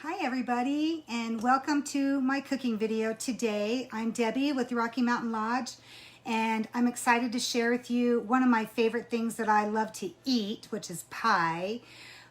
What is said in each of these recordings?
Hi everybody, and welcome to my cooking video today. I'm Debbie with Rocky Mountain Lodge, and I'm excited to share with you one of my favorite things that I love to eat, which is pie.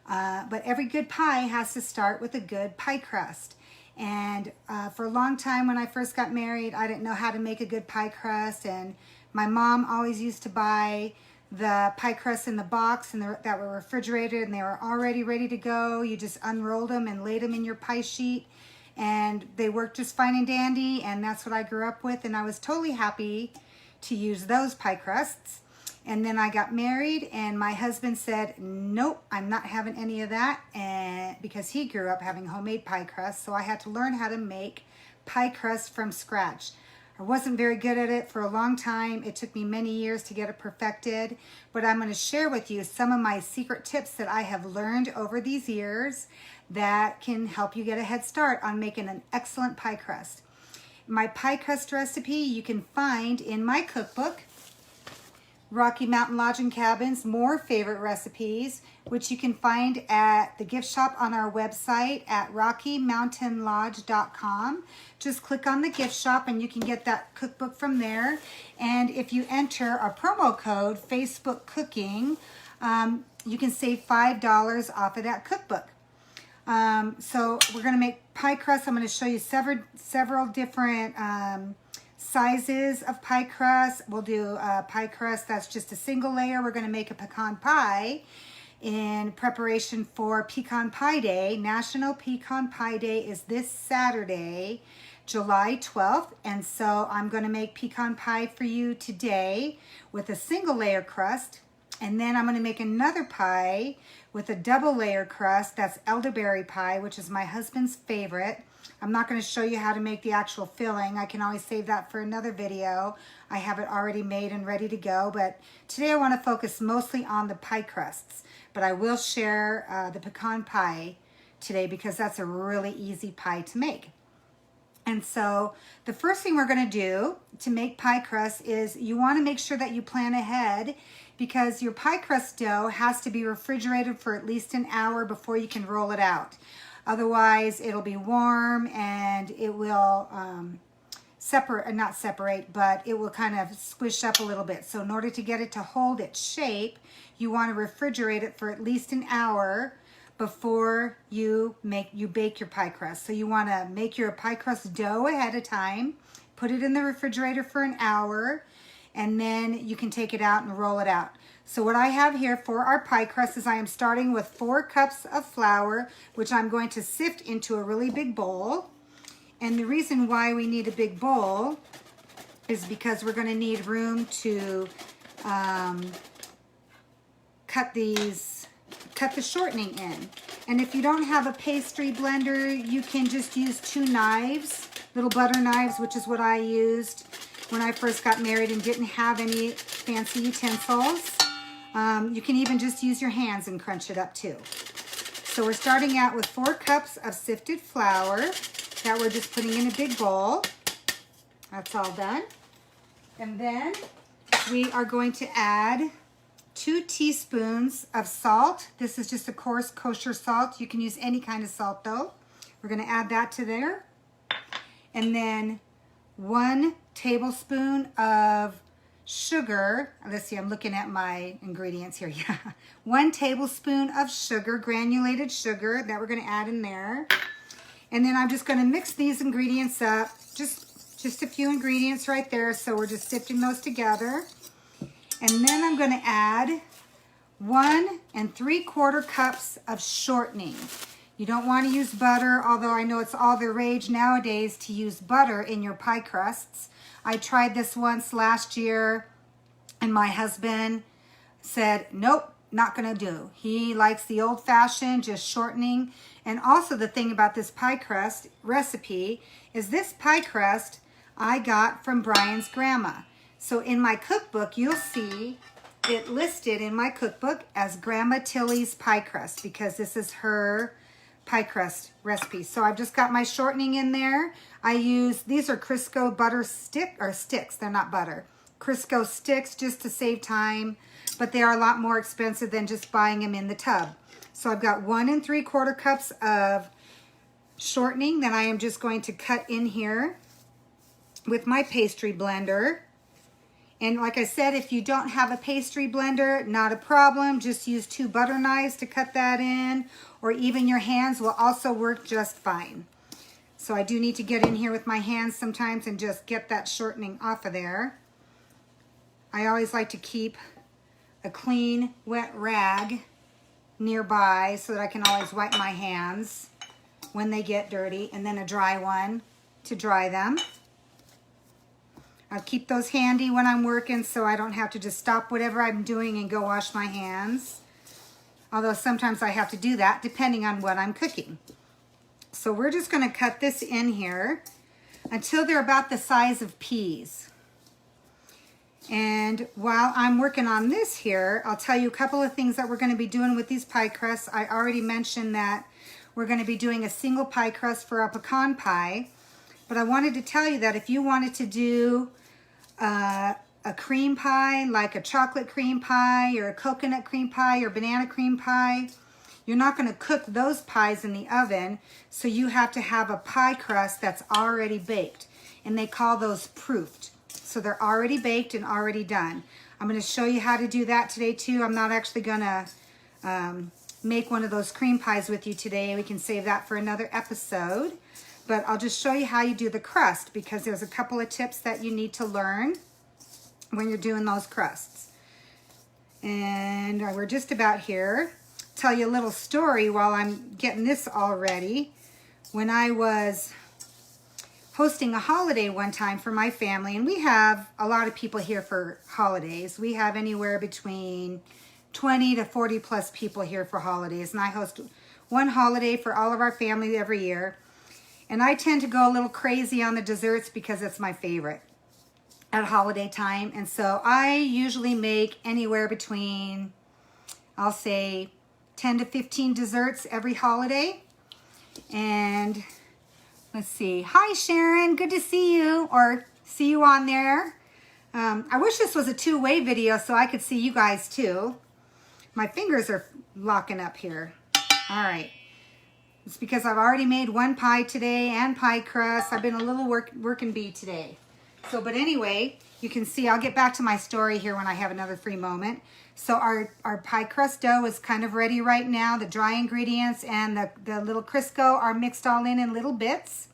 But every good pie has to start with a good pie crust. And for a long time when I first got married, I didn't know how to make a good pie crust, and my mom always used to buy the pie crusts in the box and that were refrigerated, and they were already ready to go. You just unrolled them and laid them in your pie sheet, and they worked just fine and dandy, and that's what I grew up with, and I was totally happy to use those pie crusts. And then I got married, and my husband said, nope, I'm not having any of that, and because he grew up having homemade pie crusts, so I had to learn how to make pie crust from scratch. I wasn't very good at it for a long time. It took me many years to get it perfected, but I'm going to share with you some of my secret tips that I have learned over these years that can help you get a head start on making an excellent pie crust. My pie crust recipe you can find in my cookbook, Rocky Mountain Lodge and Cabin's More Favorite Recipes, which you can find at the gift shop on our website at rockymountainlodge.com. Just click on the gift shop and you can get that cookbook from there. And if you enter our promo code Facebook Cooking, you can save $5 off of that cookbook. So we're going to make pie crust. I'm going to show you several different sizes of pie crust. We'll do a pie crust that's just a single layer. We're going to make a pecan pie in preparation for Pecan Pie Day. National Pecan Pie Day is this Saturday, July 12th, and so I'm going to make pecan pie for you today with a single layer crust, and then I'm going to make another pie with a double layer crust. That's elderberry pie, which is my husband's favorite. I'm not going to show you how to make the actual filling. I can always save that for another video. I have it already made and ready to go, but today I want to focus mostly on the pie crusts. But I will share the pecan pie today because that's a really easy pie to make. And so the first thing we're going to do to make pie crust is you want to make sure that you plan ahead, because your pie crust dough has to be refrigerated for at least an hour before you can roll it out. Otherwise, it'll be warm and it will not separate, but it will kind of squish up a little bit. So in order to get it to hold its shape, you want to refrigerate it for at least an hour before you bake your pie crust. So you want to make your pie crust dough ahead of time, put it in the refrigerator for an hour, and then you can take it out and roll it out. So what I have here for our pie crust is I am starting with 4 cups of flour, which I'm going to sift into a really big bowl. And the reason why we need a big bowl is because we're going to need room to cut the shortening in. And if you don't have a pastry blender, you can just use 2 knives, little butter knives, which is what I used when I first got married and didn't have any fancy utensils. You can even just use your hands and crunch it up too. So we're starting out with 4 cups of sifted flour that we're just putting in a big bowl. That's all done. And then we are going to add 2 teaspoons of salt. This is just a coarse kosher salt. You can use any kind of salt though. We're going to add that to there. And then 1 tablespoon of sugar. Let's see, I'm looking at my ingredients here. Yeah, 1 tablespoon of sugar, granulated sugar, that we're going to add in there. And then I'm just going to mix these ingredients up. Just a few ingredients right there. So we're just sifting those together. And then I'm going to add 1 3/4 cups of shortening. You don't want to use butter, although I know it's all the rage nowadays to use butter in your pie crusts. I tried this once last year, and my husband said, nope, not going to do. He likes the old-fashioned, just shortening. And also the thing about this pie crust recipe is this pie crust I got from Brian's grandma. So in my cookbook, you'll see it listed in my cookbook as Grandma Tilly's pie crust, because this is her pie crust recipe. So I've just got my shortening in there. These are Crisco butter sticks. They're not butter. Crisco sticks, just to save time, but they are a lot more expensive than just buying them in the tub. So I've got 1 3/4 cups of shortening that I am just going to cut in here with my pastry blender. And like I said, if you don't have a pastry blender, not a problem. Just use 2 butter knives to cut that in, or even your hands will also work just fine. So I do need to get in here with my hands sometimes and just get that shortening off of there. I always like to keep a clean, wet rag nearby so that I can always wipe my hands when they get dirty, and then a dry one to dry them. I'll keep those handy when I'm working so I don't have to just stop whatever I'm doing and go wash my hands. Although sometimes I have to do that depending on what I'm cooking. So we're just going to cut this in here until they're about the size of peas. And while I'm working on this here, I'll tell you a couple of things that we're going to be doing with these pie crusts. I already mentioned that we're going to be doing a single pie crust for a pecan pie. But I wanted to tell you that if you wanted to do a cream pie, like a chocolate cream pie or a coconut cream pie or banana cream pie, you're not going to cook those pies in the oven, so you have to have a pie crust that's already baked. And they call those proofed. So they're already baked and already done. I'm going to show you how to do that today too. I'm not actually going to make one of those cream pies with you today. We can save that for another episode. But I'll just show you how you do the crust, because there's a couple of tips that you need to learn when you're doing those crusts. And we're just about here. Tell you a little story while I'm getting this all ready. When I was hosting a holiday one time for my family, and we have a lot of people here for holidays. We have anywhere between 20 to 40 plus people here for holidays, and I host one holiday for all of our family every year. And I tend to go a little crazy on the desserts because it's my favorite at holiday time. And so I usually make anywhere between, I'll say, 10 to 15 desserts every holiday. And let's see. Hi, Sharon. Good to see you, or see you on there. I wish this was a two-way video so I could see you guys too. My fingers are locking up here. All right. It's because I've already made one pie today and pie crust. I've been a little working bee today. So, but anyway, you can see, I'll get back to my story here when I have another free moment. So our pie crust dough is kind of ready right now. The dry ingredients and the little Crisco are mixed all in little bits.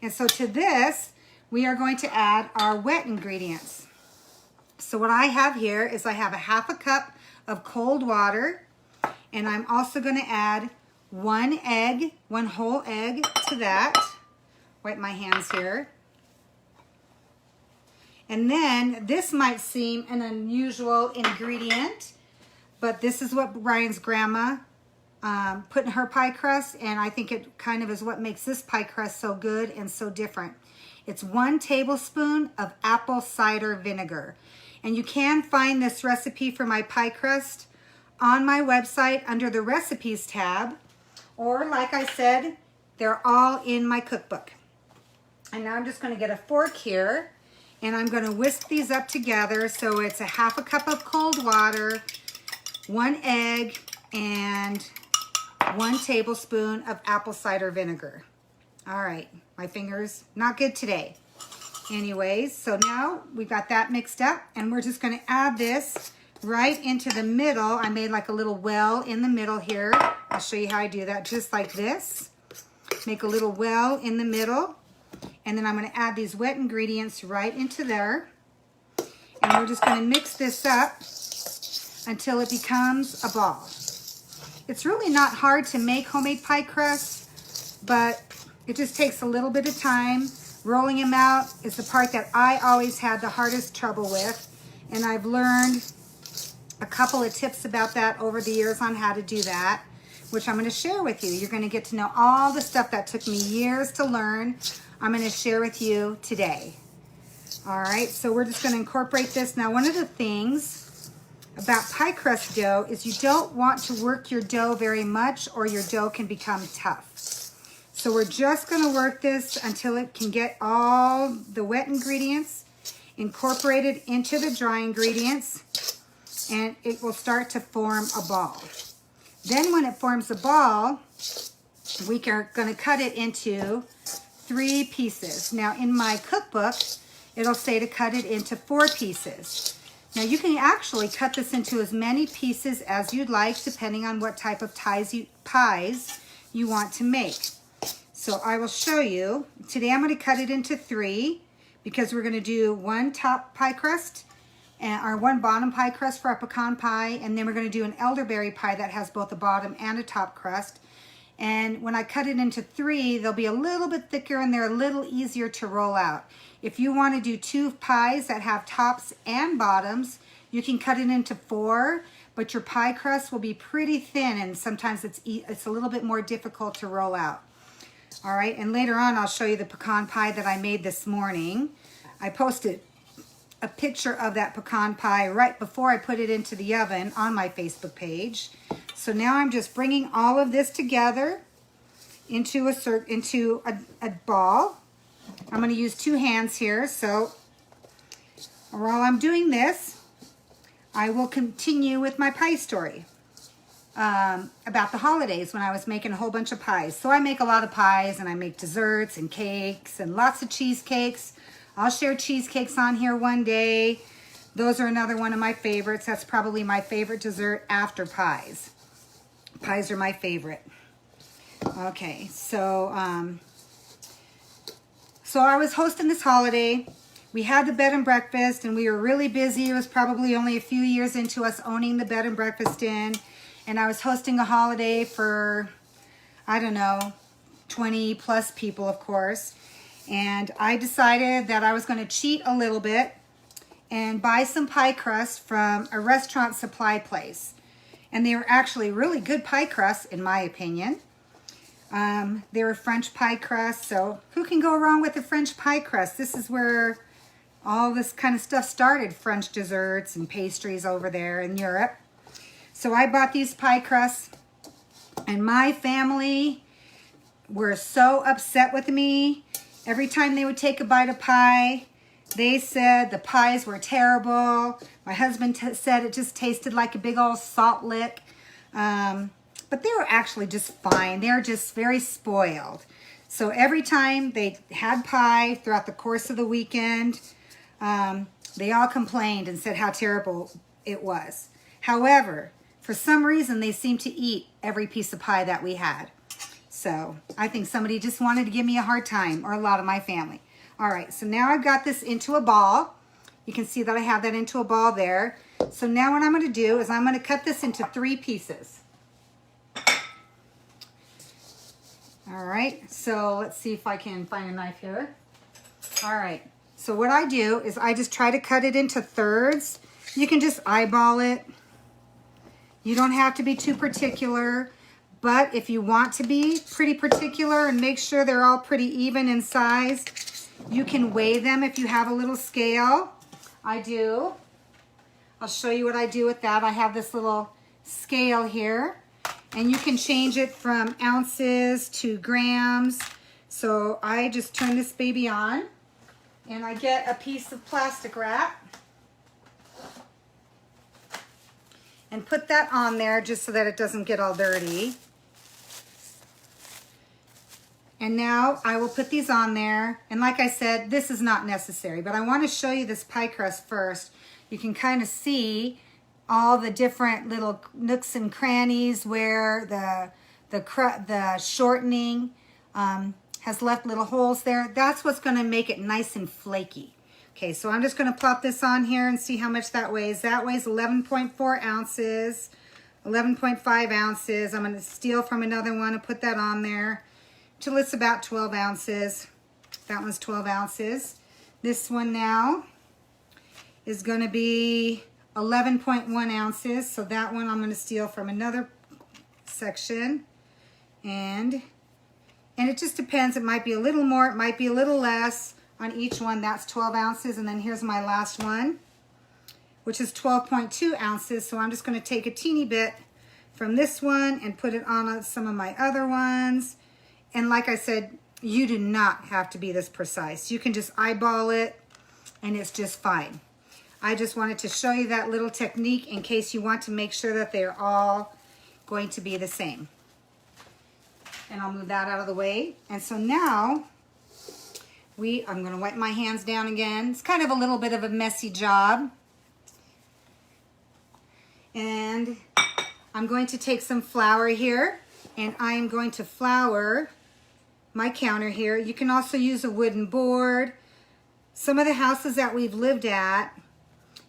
And so to this, we are going to add our wet ingredients. So what I have here is I have a ½ cup of cold water, and I'm also going to add one whole egg to that. Wipe my hands here. And then this might seem an unusual ingredient, but this is what Brian's grandma put in her pie crust, and I think it kind of is what makes this pie crust so good and so different. It's 1 tablespoon of apple cider vinegar. And you can find this recipe for my pie crust on my website under the recipes tab, or like I said, they're all in my cookbook. And now I'm just going to get a fork here, and I'm going to whisk these up together. So it's a ½ cup of cold water, 1 egg, and 1 tablespoon of apple cider vinegar. All right, my fingers, not good today. Anyways, so now we've got that mixed up, and we're just going to add this right into the middle. I made like a little well in the middle here. I'll show you how I do that, just like this. Make a little well in the middle, and then I'm going to add these wet ingredients right into there. And we're just going to mix this up until it becomes a ball. It's really not hard to make homemade pie crusts, but it just takes a little bit of time. Rolling them out is the part that I always had the hardest trouble with, and I've learned a couple of tips about that over the years on how to do that, which I'm going to share with you. You're going to get to know all the stuff that took me years to learn. I'm going to share with you today. All right, so we're just going to incorporate this. Now, one of the things about pie crust dough is you don't want to work your dough very much, or your dough can become tough. So we're just going to work this until it can get all the wet ingredients incorporated into the dry ingredients, and it will start to form a ball. Then when it forms a ball, we are going to cut it into 3 pieces. Now in my cookbook, it'll say to cut it into 4 pieces. Now you can actually cut this into as many pieces as you'd like, depending on what type of pies you want to make. So I will show you. Today I'm going to cut it into 3 because we're going to do 1 top pie crust or 1 bottom pie crust for a pecan pie, and then we're going to do an elderberry pie that has both a bottom and a top crust. And when I cut it into 3, they'll be a little bit thicker and they're a little easier to roll out. If you want to do 2 pies that have tops and bottoms, you can cut it into 4, but your pie crust will be pretty thin and sometimes it's a little bit more difficult to roll out. All right, and later on I'll show you the pecan pie that I made this morning. I posted a picture of that pecan pie right before I put it into the oven on my Facebook page. So now I'm just bringing all of this together into a ball. I'm going to use 2 hands here. So while I'm doing this, I will continue with my pie story about the holidays when I was making a whole bunch of pies. So I make a lot of pies, and I make desserts and cakes and lots of cheesecakes. I'll share cheesecakes on here one day. Those are another one of my favorites. That's probably my favorite dessert after pies. Pies are my favorite. Okay, so I was hosting this holiday. We had the bed and breakfast, and we were really busy. It was probably only a few years into us owning the bed and breakfast inn. And I was hosting a holiday for, I don't know, 20 plus people, of course. And I decided that I was going to cheat a little bit and buy some pie crust from a restaurant supply place. And they were actually really good pie crusts, in my opinion. They were French pie crust, so who can go wrong with a French pie crust? This is where all this kind of stuff started, French desserts and pastries over there in Europe. So I bought these pie crusts, and my family were so upset with me. Every time they would take a bite of pie, they said the pies were terrible. My husband said it just tasted like a big old salt lick. But they were actually just fine. They were just very spoiled. So every time they had pie throughout the course of the weekend, they all complained and said how terrible it was. However, for some reason, they seemed to eat every piece of pie that we had. So I think somebody just wanted to give me a hard time, or a lot of my family. All right, so now I've got this into a ball. You can see that I have that into a ball there. So now what I'm going to do is I'm going to cut this into 3 pieces. All right, so let's see if I can find a knife here. All right, so what I do is I just try to cut it into thirds. You can just eyeball it. You don't have to be too particular, but if you want to be pretty particular and make sure they're all pretty even in size, you can weigh them if you have a little scale. I do. I'll show you what I do with that. I have this little scale here, and you can change it from ounces to grams. So I just turn this baby on, and I get a piece of plastic wrap and put that on there just so that it doesn't get all dirty. And now I will put these on there. And like I said, this is not necessary, but I want to show you this pie crust first. You can kind of see all the different little nooks and crannies where the shortening has left little holes there. That's what's going to make it nice and flaky. Okay, so I'm just going to plop this on here and see how much that weighs. That weighs 11.4 ounces, 11.5 ounces. I'm going to steal from another one and put that on there till it's about 12 ounces. That one's 12 ounces. This one now is going to be 11.1 ounces. So that one I'm going to steal from another section. And it just depends. It might be a little more, it might be a little less. On each one, that's 12 ounces. And then here's my last one, which is 12.2 ounces. So I'm just going to take a teeny bit from this one and put it on some of my other ones. And like I said, you do not have to be this precise. You can just eyeball it and it's just fine. I just wanted to show you that little technique in case you want to make sure that they're all going to be the same. And I'll move that out of the way. And so now I'm going to wipe my hands down again. It's kind of a little bit of a messy job. And I'm going to take some flour here, and I am going to flour my counter here. You can also use a wooden board. Some of the houses that we've lived at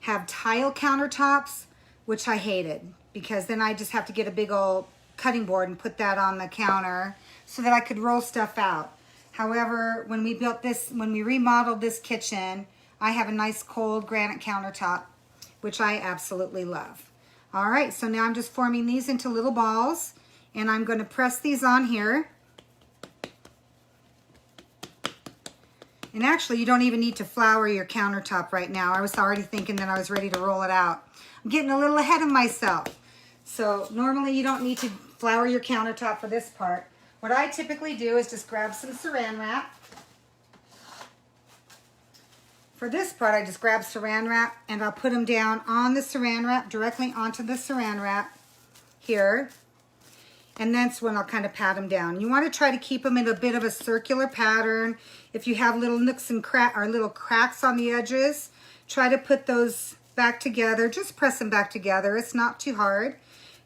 have tile countertops, which I hated, because then I just have to get a big old cutting board and put that on the counter so that I could roll stuff out. However, when we remodeled this kitchen, I have a nice cold granite countertop, which I absolutely love. All right, so now I'm just forming these into little balls, and I'm going to press these on here. And actually, you don't even need to flour your countertop right now. I was already thinking that I was ready to roll it out. I'm getting a little ahead of myself. So normally you don't need to flour your countertop for this part. What I typically do is just grab some saran wrap. For this part, I just grab saran wrap and I'll put them down on the saran wrap, directly onto the saran wrap here. And that's when I'll kind of pat them down. You want to try to keep them in a bit of a circular pattern. If you have little nooks and little cracks on the edges, try to put those back together. Just press them back together. It's not too hard.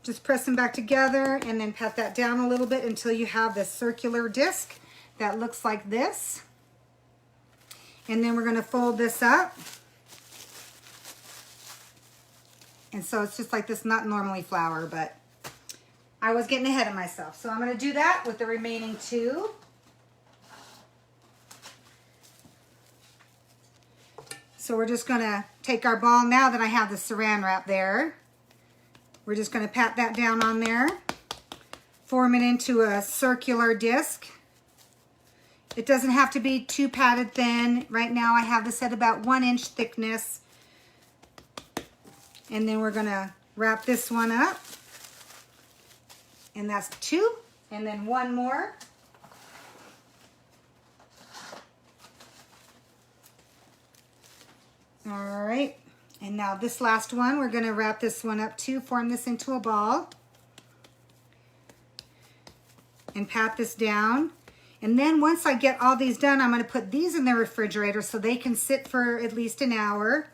Just press them back together and then pat that down a little bit until you have this circular disc that looks like this. And then we're going to fold this up. And so it's just like this, not normally flour, but I was getting ahead of myself. So I'm going to do that with the remaining two. So we're just going to take our ball now that I have the saran wrap there. We're just going to pat that down on there. Form it into a circular disc. It doesn't have to be too patted thin. Right now I have this at about 1 inch thickness. And then we're going to wrap this one up. And that's 2. And then 1 more. All right. And now this last one, we're going to wrap this one up too. Form this into a ball. And pat this down. And then once I get all these done, I'm going to put these in the refrigerator so they can sit for at least an hour.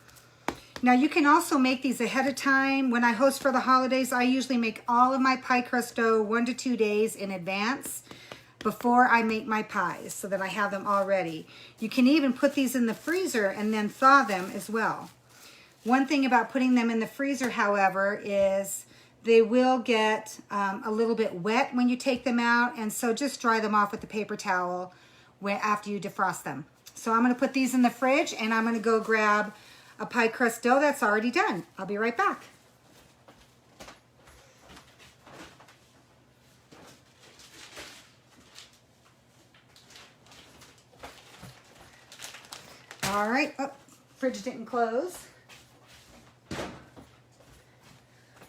Now you can also make these ahead of time. When I host for the holidays, I usually make all of my pie crust dough 1 to 2 days in advance before I make my pies so that I have them all ready. You can even put these in the freezer and then thaw them as well. One thing about putting them in the freezer, however, is they will get a little bit wet when you take them out, and so just dry them off with a paper towel after you defrost them. So I'm going to put these in the fridge, and I'm going to go grab a pie crust dough that's already done. I'll be right back. All right, oh, fridge didn't close.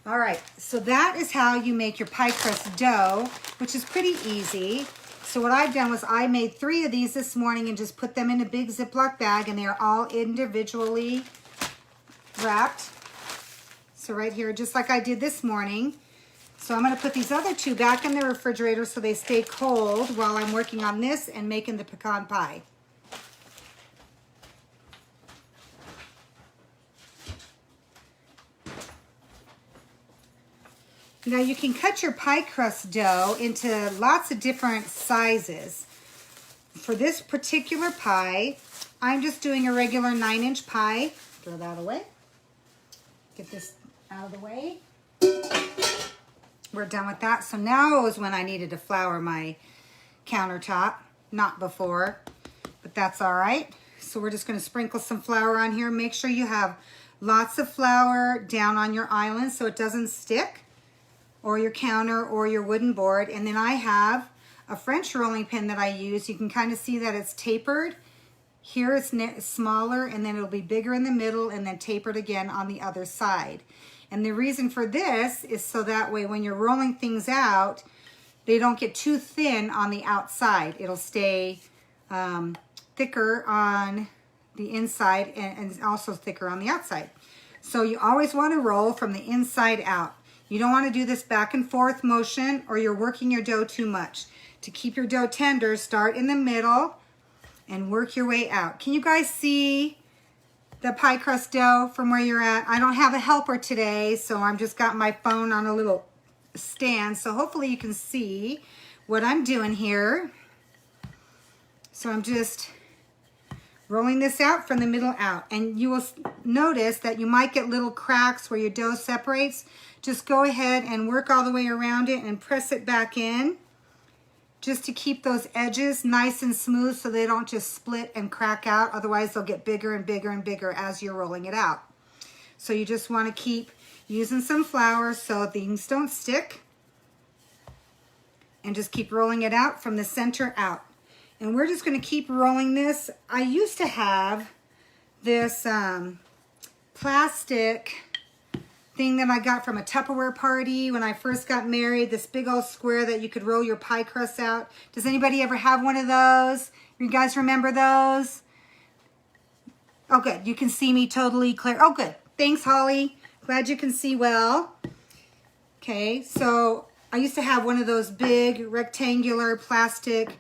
All right, so that is how you make your pie crust dough, which is pretty easy. So what I've done was I made 3 of these this morning and just put them in a big Ziploc bag, and they are all individually wrapped. So right here, just like I did this morning. So I'm going to put these other 2 back in the refrigerator so they stay cold while I'm working on this and making the pecan pie. Now you can cut your pie crust dough into lots of different sizes. For this particular pie, I'm just doing a regular 9-inch pie. Throw that away. Get this out of the way. We're done with that. So now is when I needed to flour my countertop, not before, but that's all right. So we're just going to sprinkle some flour on here. Make sure you have lots of flour down on your island so it doesn't stick, or your counter or your wooden board. And then I have a French rolling pin that I use. You can kind of see that it's tapered. Here it's smaller, and then it'll be bigger in the middle and then tapered again on the other side. And the reason for this is so that way when you're rolling things out, they don't get too thin on the outside. It'll stay thicker on the inside and also thicker on the outside. So you always want to roll from the inside out. You don't want to do this back and forth motion or you're working your dough too much. To keep your dough tender, start in the middle and work your way out. Can you guys see the pie crust dough from where you're at? I don't have a helper today, so I'm just got my phone on a little stand. So hopefully you can see what I'm doing here. So I'm just rolling this out from the middle out. And you will notice that you might get little cracks where your dough separates. Just go ahead and work all the way around it and press it back in, just to keep those edges nice and smooth so they don't just split and crack out. Otherwise they'll get bigger and bigger and bigger as you're rolling it out. So you just want to keep using some flour so things don't stick. And just keep rolling it out from the center out. And we're just going to keep rolling this. I used to have this plastic thing that I got from a Tupperware party when I first got married, this big old square that you could roll your pie crust out. Does anybody ever have one of those? You guys remember those? Oh, good. You can see me totally clear. Oh, good. Thanks, Holly. Glad you can see well. Okay, so I used to have one of those big rectangular plastic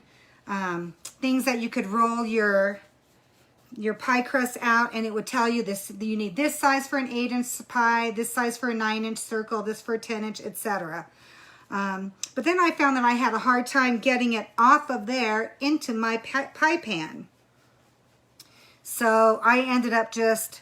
things that you could roll your pie crust out, and it would tell you this, you need this size for an 8-inch pie, this size for a 9-inch circle, this for a 10-inch, etc. But then I found that I had a hard time getting it off of there into my pie pan. So I ended up just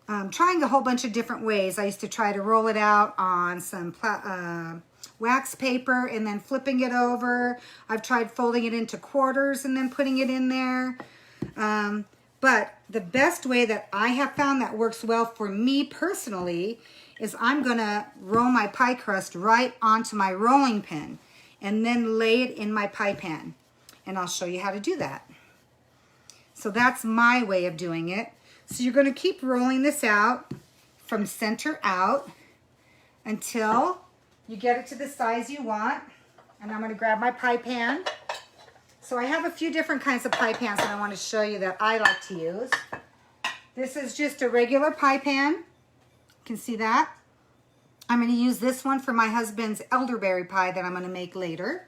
trying a whole bunch of different ways. I used to try to roll it out on some wax paper and then flipping it over. I've tried folding it into quarters and then putting it in there. But the best way that I have found that works well for me personally is I'm going to roll my pie crust right onto my rolling pin and then lay it in my pie pan. And I'll show you how to do that. So that's my way of doing it. So you're going to keep rolling this out from center out until you get it to the size you want. And I'm going to grab my pie pan. So I have a few different kinds of pie pans that I want to show you that I like to use. This is just a regular pie pan. You can see that. I'm going to use this one for my husband's elderberry pie that I'm going to make later.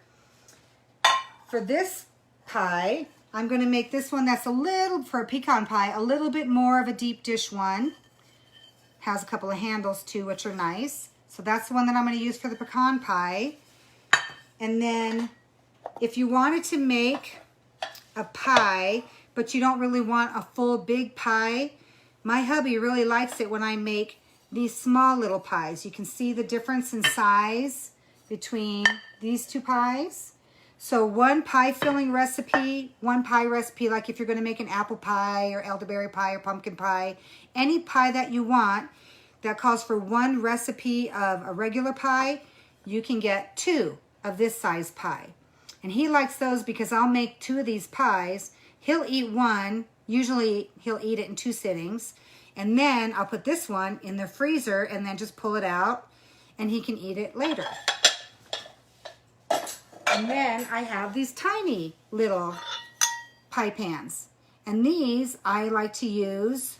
For this pie, I'm going to make this one that's a little, for a pecan pie, a little bit more of a deep dish one. Has a couple of handles too, which are nice. So that's the one that I'm going to use for the pecan pie. And then if you wanted to make a pie, but you don't really want a full big pie, my hubby really likes it when I make these small little pies. You can see the difference in size between these two pies. So one pie filling recipe, one pie recipe, like if you're going to make an apple pie or elderberry pie or pumpkin pie, any pie that you want that calls for one recipe of a regular pie, you can get 2 of this size pie. And he likes those because I'll make 2 of these pies. He'll eat one. Usually he'll eat it in 2 sittings. And then I'll put this one in the freezer and then just pull it out and he can eat it later. And then I have these tiny little pie pans. And these I like to use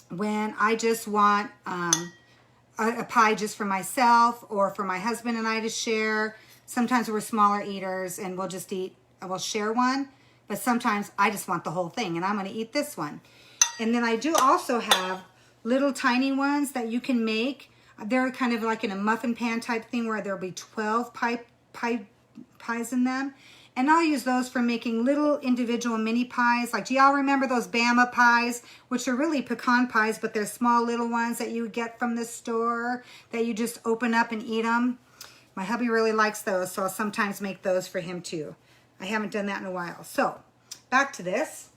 when I just want a pie just for myself or for my husband and I to share. Sometimes we're smaller eaters and we'll share one, but sometimes I just want the whole thing and I'm going to eat this one. And then I do also have little tiny ones that you can make. They're kind of like in a muffin pan type thing where there'll be 12 pies in them. And I'll use those for making little individual mini pies. Like, do y'all remember those Bama pies, which are really pecan pies, but they're small little ones that you would get from the store that you just open up and eat them? My hubby really likes those, so I'll sometimes make those for him too. I haven't done that in a while. So, back to this.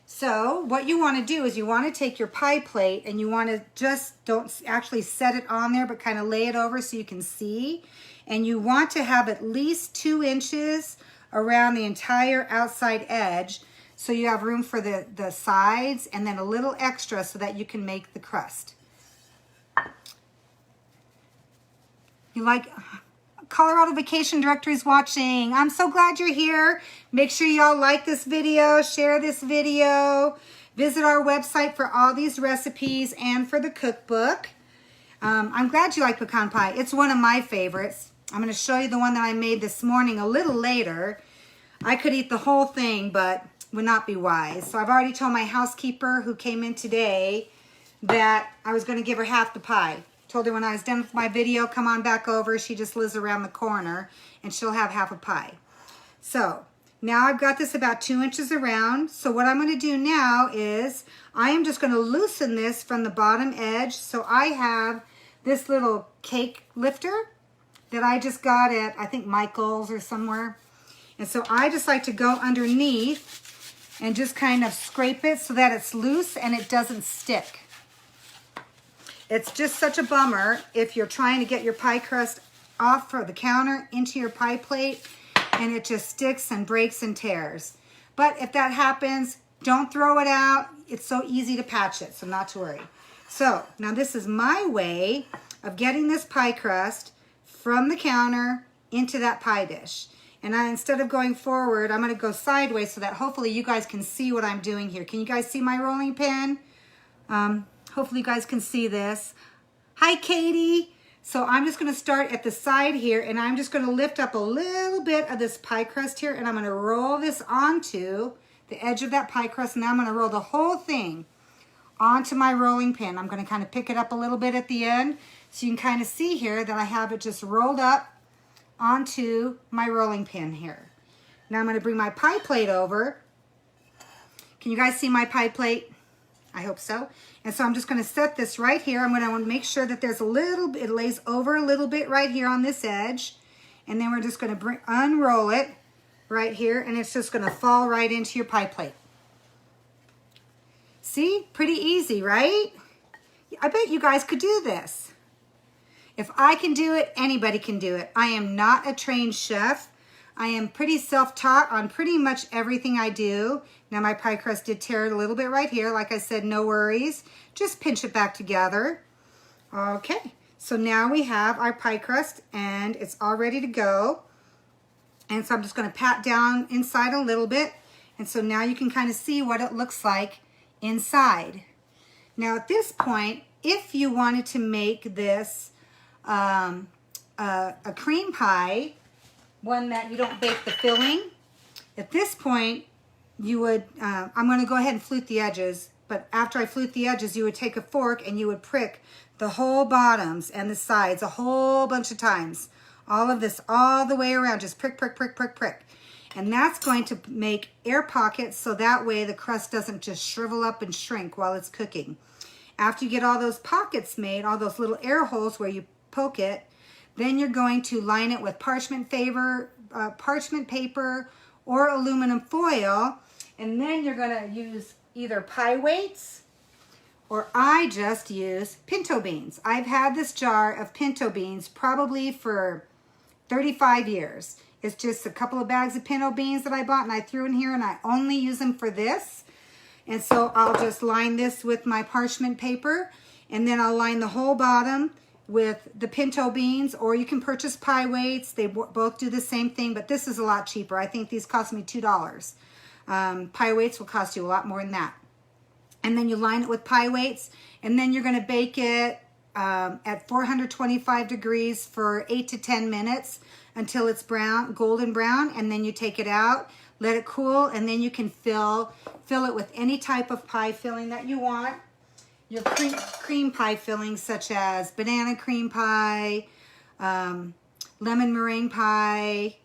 So, what you want to do is you want to take your pie plate and you want to just, don't actually set it on there, but kind of lay it over so you can see. And you want to have at least 2 inches around the entire outside edge so you have room for the sides and then a little extra so that you can make the crust. You like Colorado Vacation Directory's watching. I'm so glad you're here. Make sure y'all like this video, share this video, visit our website for all these recipes and for the cookbook. I'm glad you like pecan pie. It's one of my favorites. I'm going to show you the one that I made this morning a little later. I could eat the whole thing, but would not be wise. So I've already told my housekeeper who came in today that I was going to give her half the pie. Told her when I was done with my video, come on back over. She just lives around the corner and she'll have half a pie. So now I've got this about 2 inches around. So what I'm going to do now is I am just going to loosen this from the bottom edge. So I have this little cake lifter that I just got at, I think, Michael's or somewhere. And so I just like to go underneath and just kind of scrape it so that it's loose and it doesn't stick. It's just such a bummer if you're trying to get your pie crust off for the counter into your pie plate and it just sticks and breaks and tears. But if that happens, don't throw it out. It's so easy to patch it, so not to worry. So now this is my way of getting this pie crust from the counter into that pie dish. And instead of going forward, I'm going to go sideways so that hopefully you guys can see what I'm doing here. Can you guys see my rolling pin? Hopefully you guys can see this. Hi, Katie. So I'm just going to start at the side here, and I'm just going to lift up a little bit of this pie crust here, and I'm going to roll this onto the edge of that pie crust, and now I'm going to roll the whole thing onto my rolling pin. I'm going to kind of pick it up a little bit at the end, so you can kind of see here that I have it just rolled up onto my rolling pin here. Now I'm going to bring my pie plate over. Can you guys see my pie plate? I hope so. And so I'm just going to set this right here. I'm going to want to make sure that there's a little bit, it lays over a little bit right here on this edge. And then we're just going to unroll it right here, and it's just going to fall right into your pie plate. See? Pretty easy, right? I bet you guys could do this. If I can do it, anybody can do it. I am not a trained chef. I am pretty self-taught on pretty much everything I do. Now my pie crust did tear it a little bit right here. Like I said, no worries. Just pinch it back together. Okay, so now we have our pie crust and it's all ready to go. And so I'm just going to pat down inside a little bit. And so now you can kind of see what it looks like inside. Now at this point, if you wanted to make this a cream pie, one that you don't bake the filling, at this point you would, I'm going to go ahead and flute the edges, but after I flute the edges, you would take a fork and you would prick the whole bottoms and the sides a whole bunch of times. All of this all the way around, just prick, prick, prick, prick, prick. And that's going to make air pockets so that way the crust doesn't just shrivel up and shrink while it's cooking. After you get all those pockets made, all those little air holes where you poke it, then you're going to line it with parchment paper or aluminum foil, and then you're going to use either pie weights, or I just use pinto beans. I've had this jar of pinto beans probably for 35 years. It's just a couple of bags of pinto beans that I bought and I threw in here, and I only use them for this. And so I'll just line this with my parchment paper, and then I'll line the whole bottom with the pinto beans, or you can purchase pie weights. They both do the same thing, but this is a lot cheaper. I think these cost me $2. Pie weights will cost you a lot more than that. And then you line it with pie weights, and then you're going to bake it at 425 degrees for 8 to 10 minutes until it's brown, golden brown, and then you take it out, let it cool, and then you can fill it with any type of pie filling that you want. Your cream pie fillings such as banana cream pie, lemon meringue pie,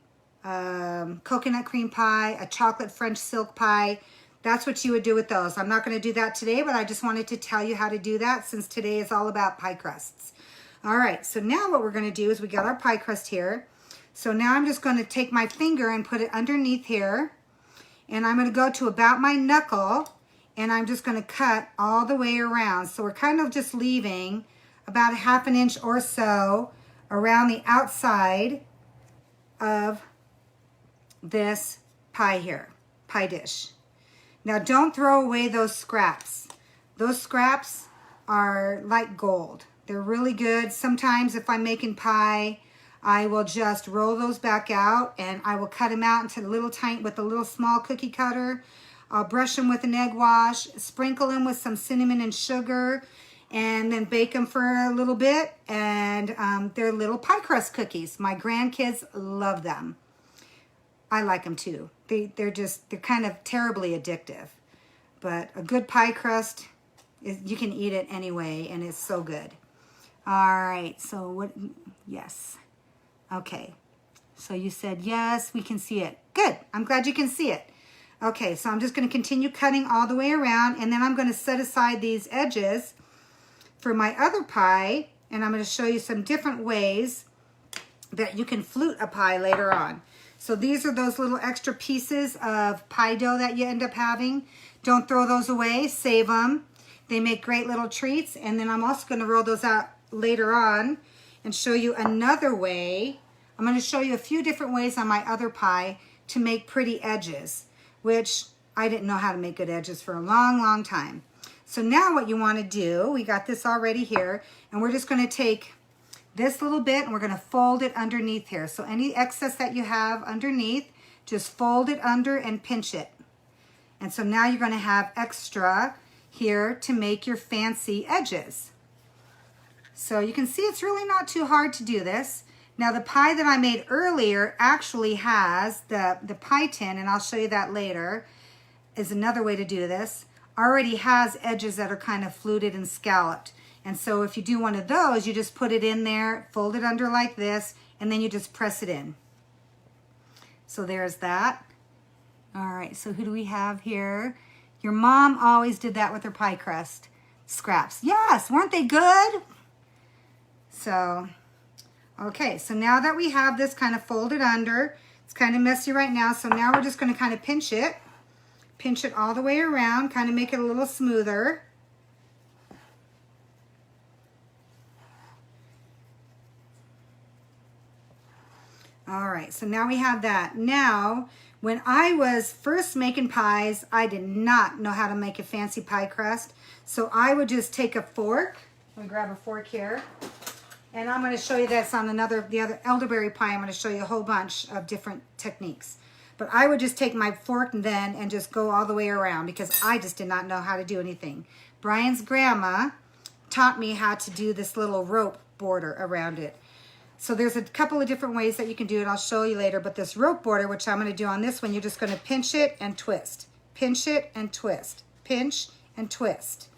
coconut cream pie, a chocolate French silk pie. That's what you would do with those. I'm not going to do that today, but I just wanted to tell you how to do that since today is all about pie crusts. All right, so now what we're going to do is we got our pie crust here. So now I'm just going to take my finger and put it underneath here, and I'm going to go to about my knuckle, and I'm just going to cut all the way around. So we're kind of just leaving about 1/2 inch or so around the outside of this pie here, pie dish. Now don't throw away those scraps. Those scraps are like gold. They're really good. Sometimes if I'm making pie, I will just roll those back out and I will cut them out into little tiny, with a little small cookie cutter. I'll brush them with an egg wash, sprinkle them with some cinnamon and sugar, and then bake them for a little bit. And they're little pie crust cookies. My grandkids love them. I like them too. They're kind of terribly addictive. But a good pie crust, you can eat it anyway, and it's so good. All right, so what, yes. Okay, so you said yes, we can see it. Good, I'm glad you can see it. Okay, so I'm just gonna continue cutting all the way around, and then I'm gonna set aside these edges for my other pie, and I'm gonna show you some different ways that you can flute a pie later on. So these are those little extra pieces of pie dough that you end up having. Don't throw those away, save them. They make great little treats. And then I'm also gonna roll those out later on and show you another way. I'm gonna show you a few different ways on my other pie to make pretty edges, which I didn't know how to make good edges for a long, long time. So now what you wanna do, we got this already here, and we're just gonna take this little bit and we're gonna fold it underneath here. So any excess that you have underneath, just fold it under and pinch it. And so now you're gonna have extra here to make your fancy edges. So you can see it's really not too hard to do this. Now the pie that I made earlier actually has the pie tin, and I'll show you that later, is another way to do this, already has edges that are kind of fluted and scalloped. And so if you do one of those, you just put it in there, fold it under like this, and then you just press it in. So there's that. All right, so who do we have here? Your mom always did that with her pie crust scraps. Yes, weren't they good? So, okay, so now that we have this kind of folded under, it's kind of messy right now, so now we're just gonna kind of pinch it all the way around, kind of make it a little smoother. All right, so now we have that. Now, when I was first making pies, I did not know how to make a fancy pie crust. So I would just take a fork. Let me grab a fork here. And I'm gonna show you this on the other elderberry pie. I'm gonna show you a whole bunch of different techniques. But I would just take my fork and just go all the way around because I just did not know how to do anything. Brian's grandma taught me how to do this little rope border around it. So there's a couple of different ways that you can do it. I'll show you later. But this rope border, which I'm going to do on this one, you're just going to pinch it and twist. Pinch it and twist. Pinch and twist.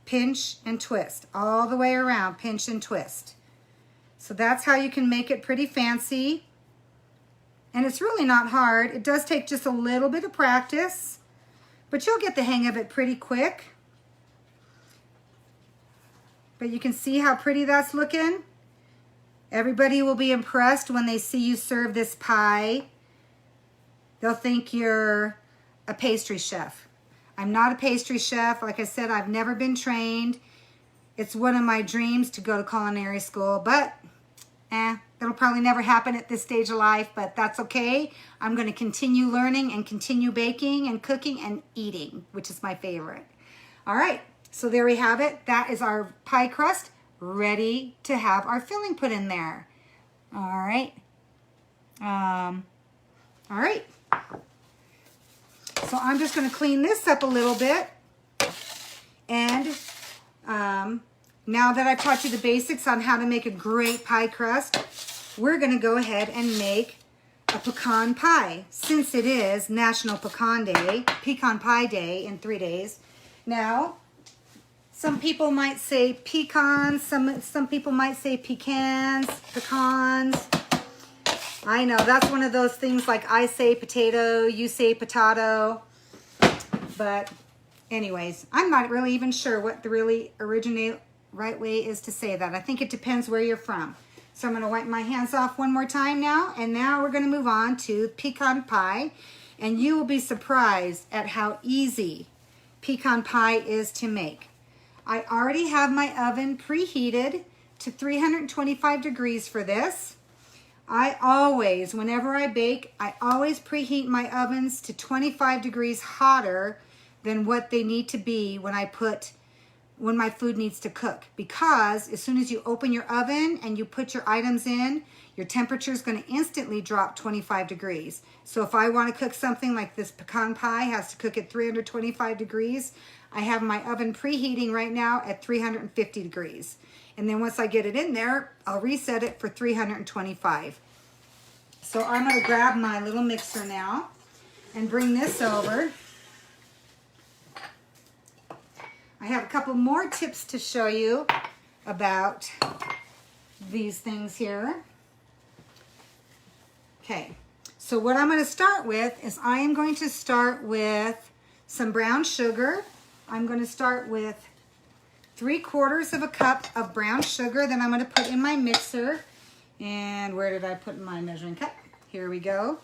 Pinch and twist. All the way around, pinch and twist. So that's how you can make it pretty fancy. And it's really not hard. It does take just a little bit of practice, but you'll get the hang of it pretty quick. But you can see how pretty that's looking. Everybody will be impressed when they see you serve this pie. They'll think you're a pastry chef. I'm not a pastry chef. Like I said, I've never been trained. It's one of my dreams to go to culinary school, but that'll probably never happen at this stage of life, but that's okay. I'm going to continue learning and continue baking and cooking and eating, which is my favorite. All right, so there we have it. That is our pie crust, ready to have our filling put in there. All right. All right. So I'm just going to clean this up a little bit. And now that I've taught you the basics on how to make a great pie crust, we're going to go ahead and make a pecan pie. Since it is National Pecan Pie Day in 3 days. Now, some people might say pecans, some people might say pecans. I know, that's one of those things like I say potato, you say potato. But anyways, I'm not really even sure what the really right way is to say that. I think it depends where you're from. So I'm going to wipe my hands off one more time now. And now we're going to move on to pecan pie. And you will be surprised at how easy pecan pie is to make. I already have my oven preheated to 325 degrees for this. I always, whenever I bake, I always preheat my ovens to 25 degrees hotter than what they need to be when my food needs to cook. Because as soon as you open your oven and you put your items in, your temperature is going to instantly drop 25 degrees. So if I want to cook something like this pecan pie has to cook at 325 degrees, I have my oven preheating right now at 350 degrees. And then once I get it in there, I'll reset it for 325. So I'm going to grab my little mixer now and bring this over. I have a couple more tips to show you about these things here. Okay, so what I'm going to start with is I am going to start with some brown sugar. I'm going to start with 3/4 cup of brown sugar that I'm going to put in my mixer. And where did I put my measuring cup? Here we go.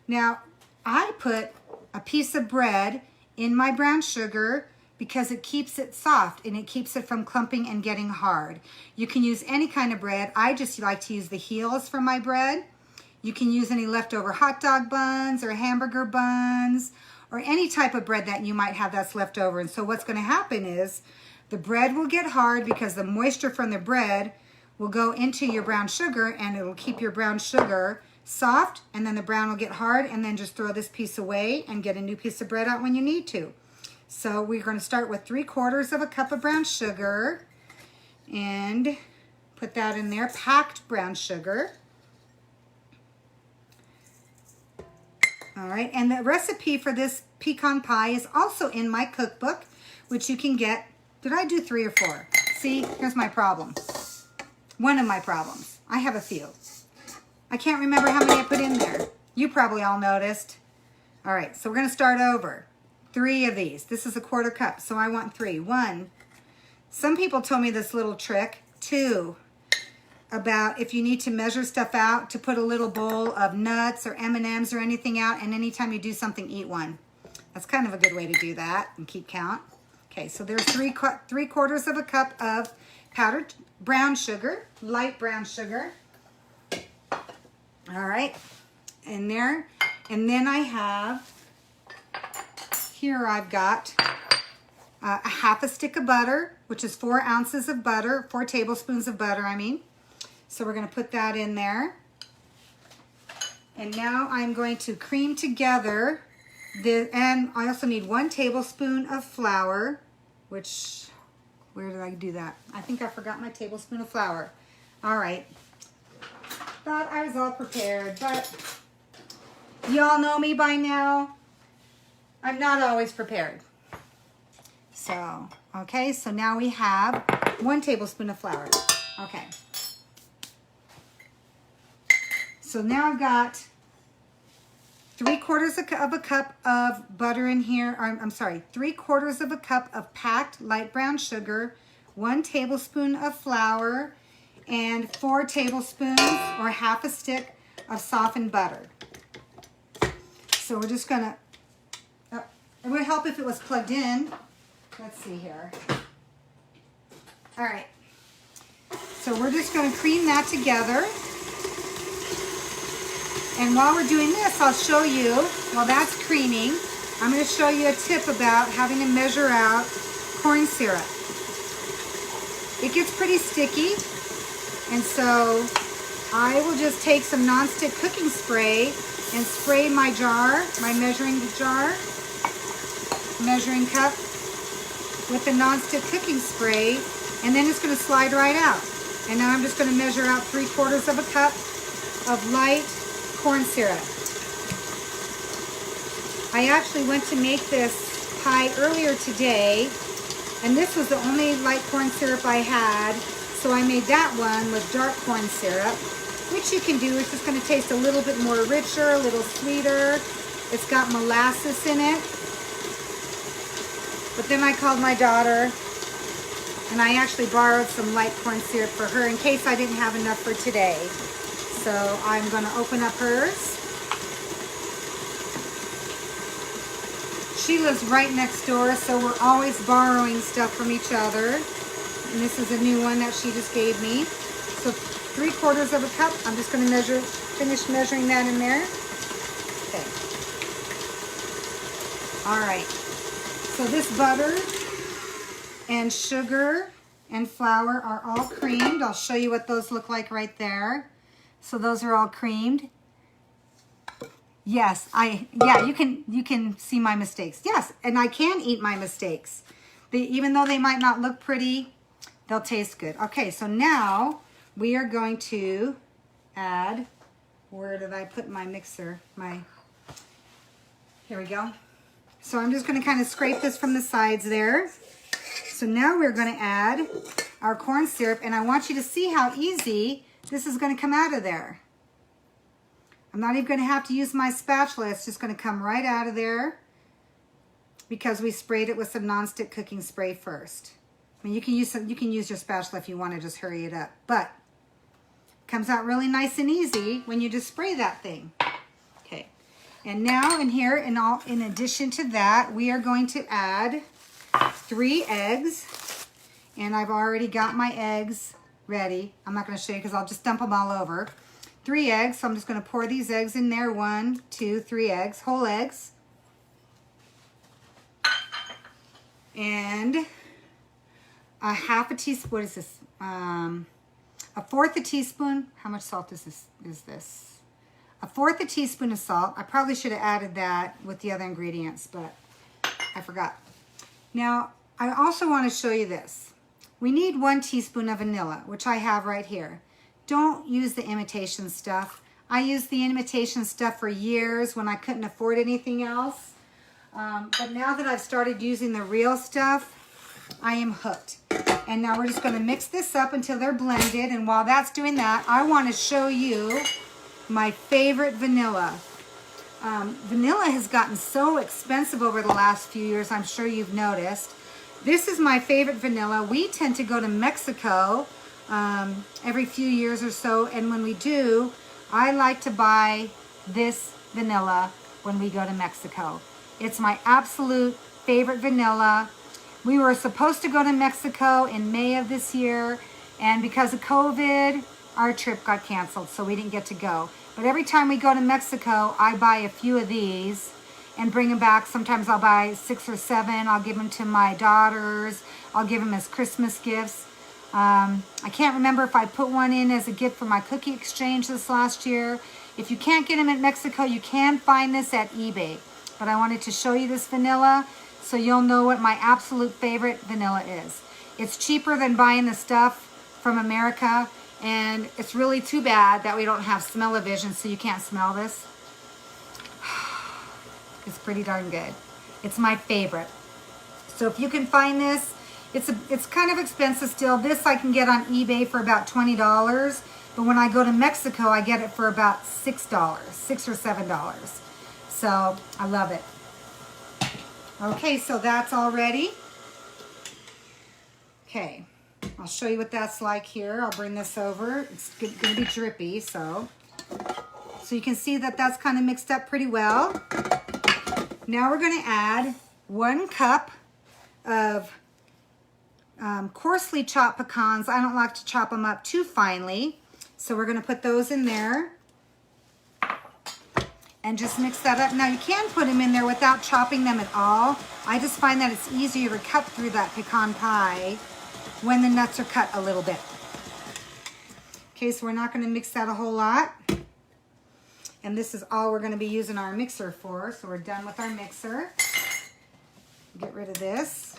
Now, I put a piece of bread in my brown sugar because it keeps it soft and it keeps it from clumping and getting hard. You can use any kind of bread. I just like to use the heels for my bread. You can use any leftover hot dog buns or hamburger buns or any type of bread that you might have that's left over. And so what's going to happen is the bread will get hard because the moisture from the bread will go into your brown sugar and it'll keep your brown sugar soft, and then the brown will get hard, and then just throw this piece away and get a new piece of bread out when you need to. So we're going to start with 3/4 cup of brown sugar and put that in there, packed brown sugar. All right, and the recipe for this pecan pie is also in my cookbook, which you can get. Did I do 3 or 4? See, here's my problem. One of my problems. I have a few. I can't remember how many I put in there. You probably all noticed. All right, so we're going to start over. 3 of these. This is a 1/4 cup, so I want 3. 1. Some people told me this little trick. 2. About if you need to measure stuff out, to put a little bowl of nuts or M&Ms or anything out, and anytime you do something, eat one. That's kind of a good way to do that and keep count. Okay, so there's 3/4 cup of powdered brown sugar, light brown sugar. All right, in there. And then I have, here I've got a 1/2 stick of butter, which is 4 ounces of butter, 4 tablespoons of butter, I mean. So we're going to put that in there. And now I'm going to cream together, and I also need 1 tablespoon of flour, which, where did I do that? I think I forgot my tablespoon of flour. All right. Thought I was all prepared, but y'all know me by now. I'm not always prepared. So, okay, so now we have 1 tablespoon of flour. Okay. So now I've got 3/4 cup of butter in here. I'm sorry, 3/4 cup of packed light brown sugar, 1 tablespoon of flour, and 4 tablespoons or 1/2 stick of softened butter. So we're just gonna, it would help if it was plugged in. Let's see here. All right, so we're just gonna cream that together. And while we're doing this, I'll show you, while that's creaming, I'm gonna show you a tip about having to measure out corn syrup. It gets pretty sticky. And so I will just take some nonstick cooking spray and spray my jar, my measuring cup with the nonstick cooking spray, and then it's going to slide right out. And now I'm just going to measure out 3/4 cup of light corn syrup. I actually went to make this pie earlier today, and this was the only light corn syrup I had. So I made that one with dark corn syrup, which you can do. It's just going to taste a little bit more richer, a little sweeter. It's got molasses in it. But then I called my daughter, and I actually borrowed some light corn syrup for her in case I didn't have enough for today. So I'm going to open up hers. She lives right next door, so we're always borrowing stuff from each other. And this is a new one that she just gave me. So 3/4 cup. I'm just going to finish measuring that in there. Okay. All right. So this butter and sugar and flour are all creamed. I'll show you what those look like right there. So those are all creamed. Yes, you can see my mistakes. Yes, and I can eat my mistakes. Even though they might not look pretty, they'll taste good. Okay, so now we are going to add, where did I put my mixer? Here we go. So I'm just going to kind of scrape this from the sides there. So now we're going to add our corn syrup, and I want you to see how easy this is going to come out of there. I'm not even going to have to use my spatula. It's just going to come right out of there because we sprayed it with some nonstick cooking spray first. I mean, you can use your spatula if you want to just hurry it up, but it comes out really nice and easy when you just spray that thing. Okay, and now in here, in addition to that, we are going to add 3 eggs, and I've already got my eggs ready. I'm not going to show you because I'll just dump them all over. 3 eggs, so I'm just going to pour these eggs in there. 1, 2, 3 eggs, whole eggs. And a half a teaspoon, what is this? A fourth a teaspoon. How much salt is this? A fourth a teaspoon of salt. I probably should have added that with the other ingredients, but I forgot. Now, I also want to show you this. We need 1 teaspoon of vanilla, which I have right here. Don't use the imitation stuff. I used the imitation stuff for years when I couldn't afford anything else. But now that I've started using the real stuff, I am hooked. And now we're just going to mix this up until they're blended. And while that's doing that, I want to show you my favorite vanilla. Vanilla has gotten so expensive over the last few years, I'm sure you've noticed. This is my favorite vanilla. We tend to go to Mexico every few years or so, and when we do, I like to buy this vanilla when we go to Mexico. It's my absolute favorite vanilla. We were supposed to go to Mexico in May of this year, and because of COVID, our trip got canceled, so we didn't get to go. But every time we go to Mexico, I buy a few of these and bring them back. Sometimes I'll buy 6 or 7. I'll give them to my daughters. I'll give them as Christmas gifts. I can't remember if I put one in as a gift for my cookie exchange this last year. If you can't get them in Mexico, you can find this at eBay. But I wanted to show you this vanilla so you'll know what my absolute favorite vanilla is. It's cheaper than buying the stuff from America, and it's really too bad that we don't have smell-o-vision so you can't smell this. It's pretty darn good. It's my favorite. So if you can find this, it's kind of expensive still. This I can get on eBay for about $20, but when I go to Mexico, I get it for about $6 or $7. So I love it. Okay, so that's all ready. Okay, I'll show you what that's like here. I'll bring this over. It's going to be drippy, so you can see that that's kind of mixed up pretty well. Now we're going to add 1 cup of coarsely chopped pecans. I don't like to chop them up too finely, so we're going to put those in there and just mix that up. Now you can put them in there without chopping them at all. I just find that it's easier to cut through that pecan pie when the nuts are cut a little bit. Okay, so we're not going to mix that a whole lot. And this is all we're going to be using our mixer for. So we're done with our mixer. Get rid of this.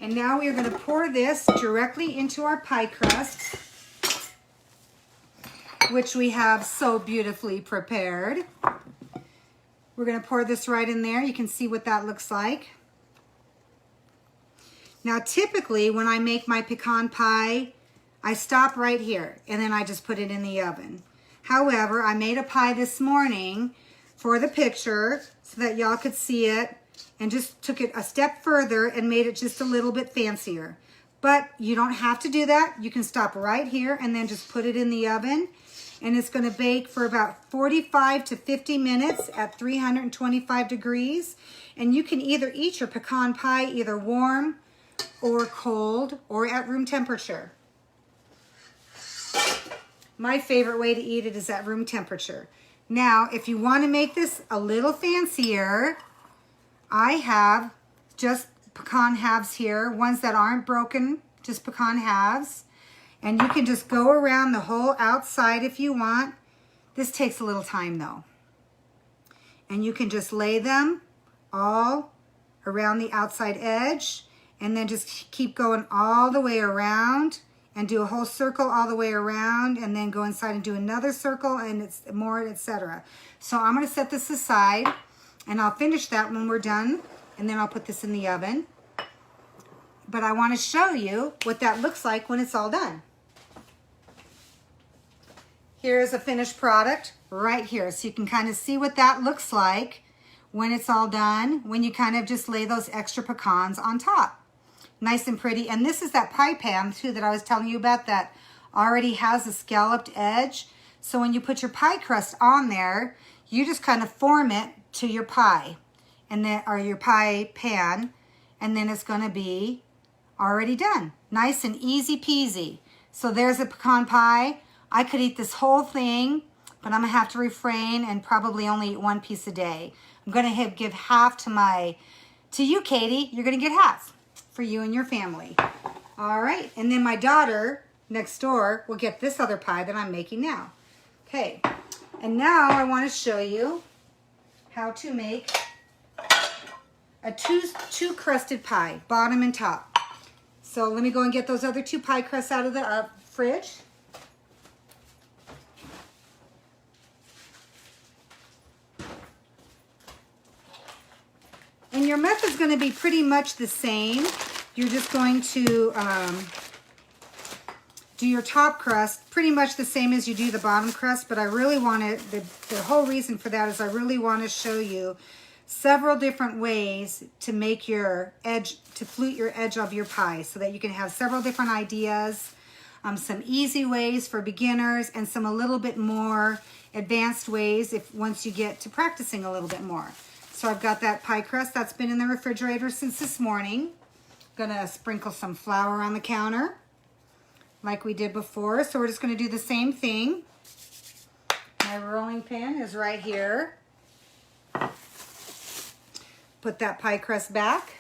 And now we are going to pour this directly into our pie crust, which we have so beautifully prepared. We're going to pour this right in there. You can see what that looks like. Now, typically, when I make my pecan pie, I stop right here, and then I just put it in the oven. However, I made a pie this morning for the picture so that y'all could see it, and just took it a step further and made it just a little bit fancier. But you don't have to do that. You can stop right here and then just put it in the oven. And it's going to bake for about 45 to 50 minutes at 325 degrees. And you can either eat your pecan pie either warm or cold or at room temperature. My favorite way to eat it is at room temperature. Now, if you want to make this a little fancier, I have just pecan halves here, ones that aren't broken, just pecan halves. And you can just go around the whole outside if you want. This takes a little time though. And you can just lay them all around the outside edge, and then just keep going all the way around and do a whole circle all the way around, and then go inside and do another circle, and it's more, etc. So I'm going to set this aside, and I'll finish that when we're done, and then I'll put this in the oven. But I want to show you what that looks like when it's all done. Here's a finished product right here, so you can kind of see what that looks like when it's all done, when you kind of just lay those extra pecans on top. Nice and pretty. And this is that pie pan too that I was telling you about that already has a scalloped edge. So when you put your pie crust on there, you just kind of form it to your pie, and then, or your pie pan, and then it's going to be already done. Nice and easy peasy. So there's a pecan pie. I could eat this whole thing, but I'm going to have to refrain and probably only eat one piece a day. I'm going to give half to you, Katie. You're going to get half for you and your family. All right. And then my daughter next door will get this other pie that I'm making now. Okay. And now I want to show you how to make a two crusted pie, bottom and top. So let me go and get those other two pie crusts out of the fridge. And your method's going to be pretty much the same. You're just going to do your top crust pretty much the same as you do the bottom crust, but I really want to, the whole reason for that is I really want to show you several different ways to make your edge, to flute your edge of your pie, so that you can have several different ideas, some easy ways for beginners, and some a little bit more advanced ways once you get to practicing a little bit more. So I've got that pie crust that's been in the refrigerator since this morning. I'm gonna sprinkle some flour on the counter like we did before. So we're just gonna do the same thing. My rolling pin is right here. Put that pie crust back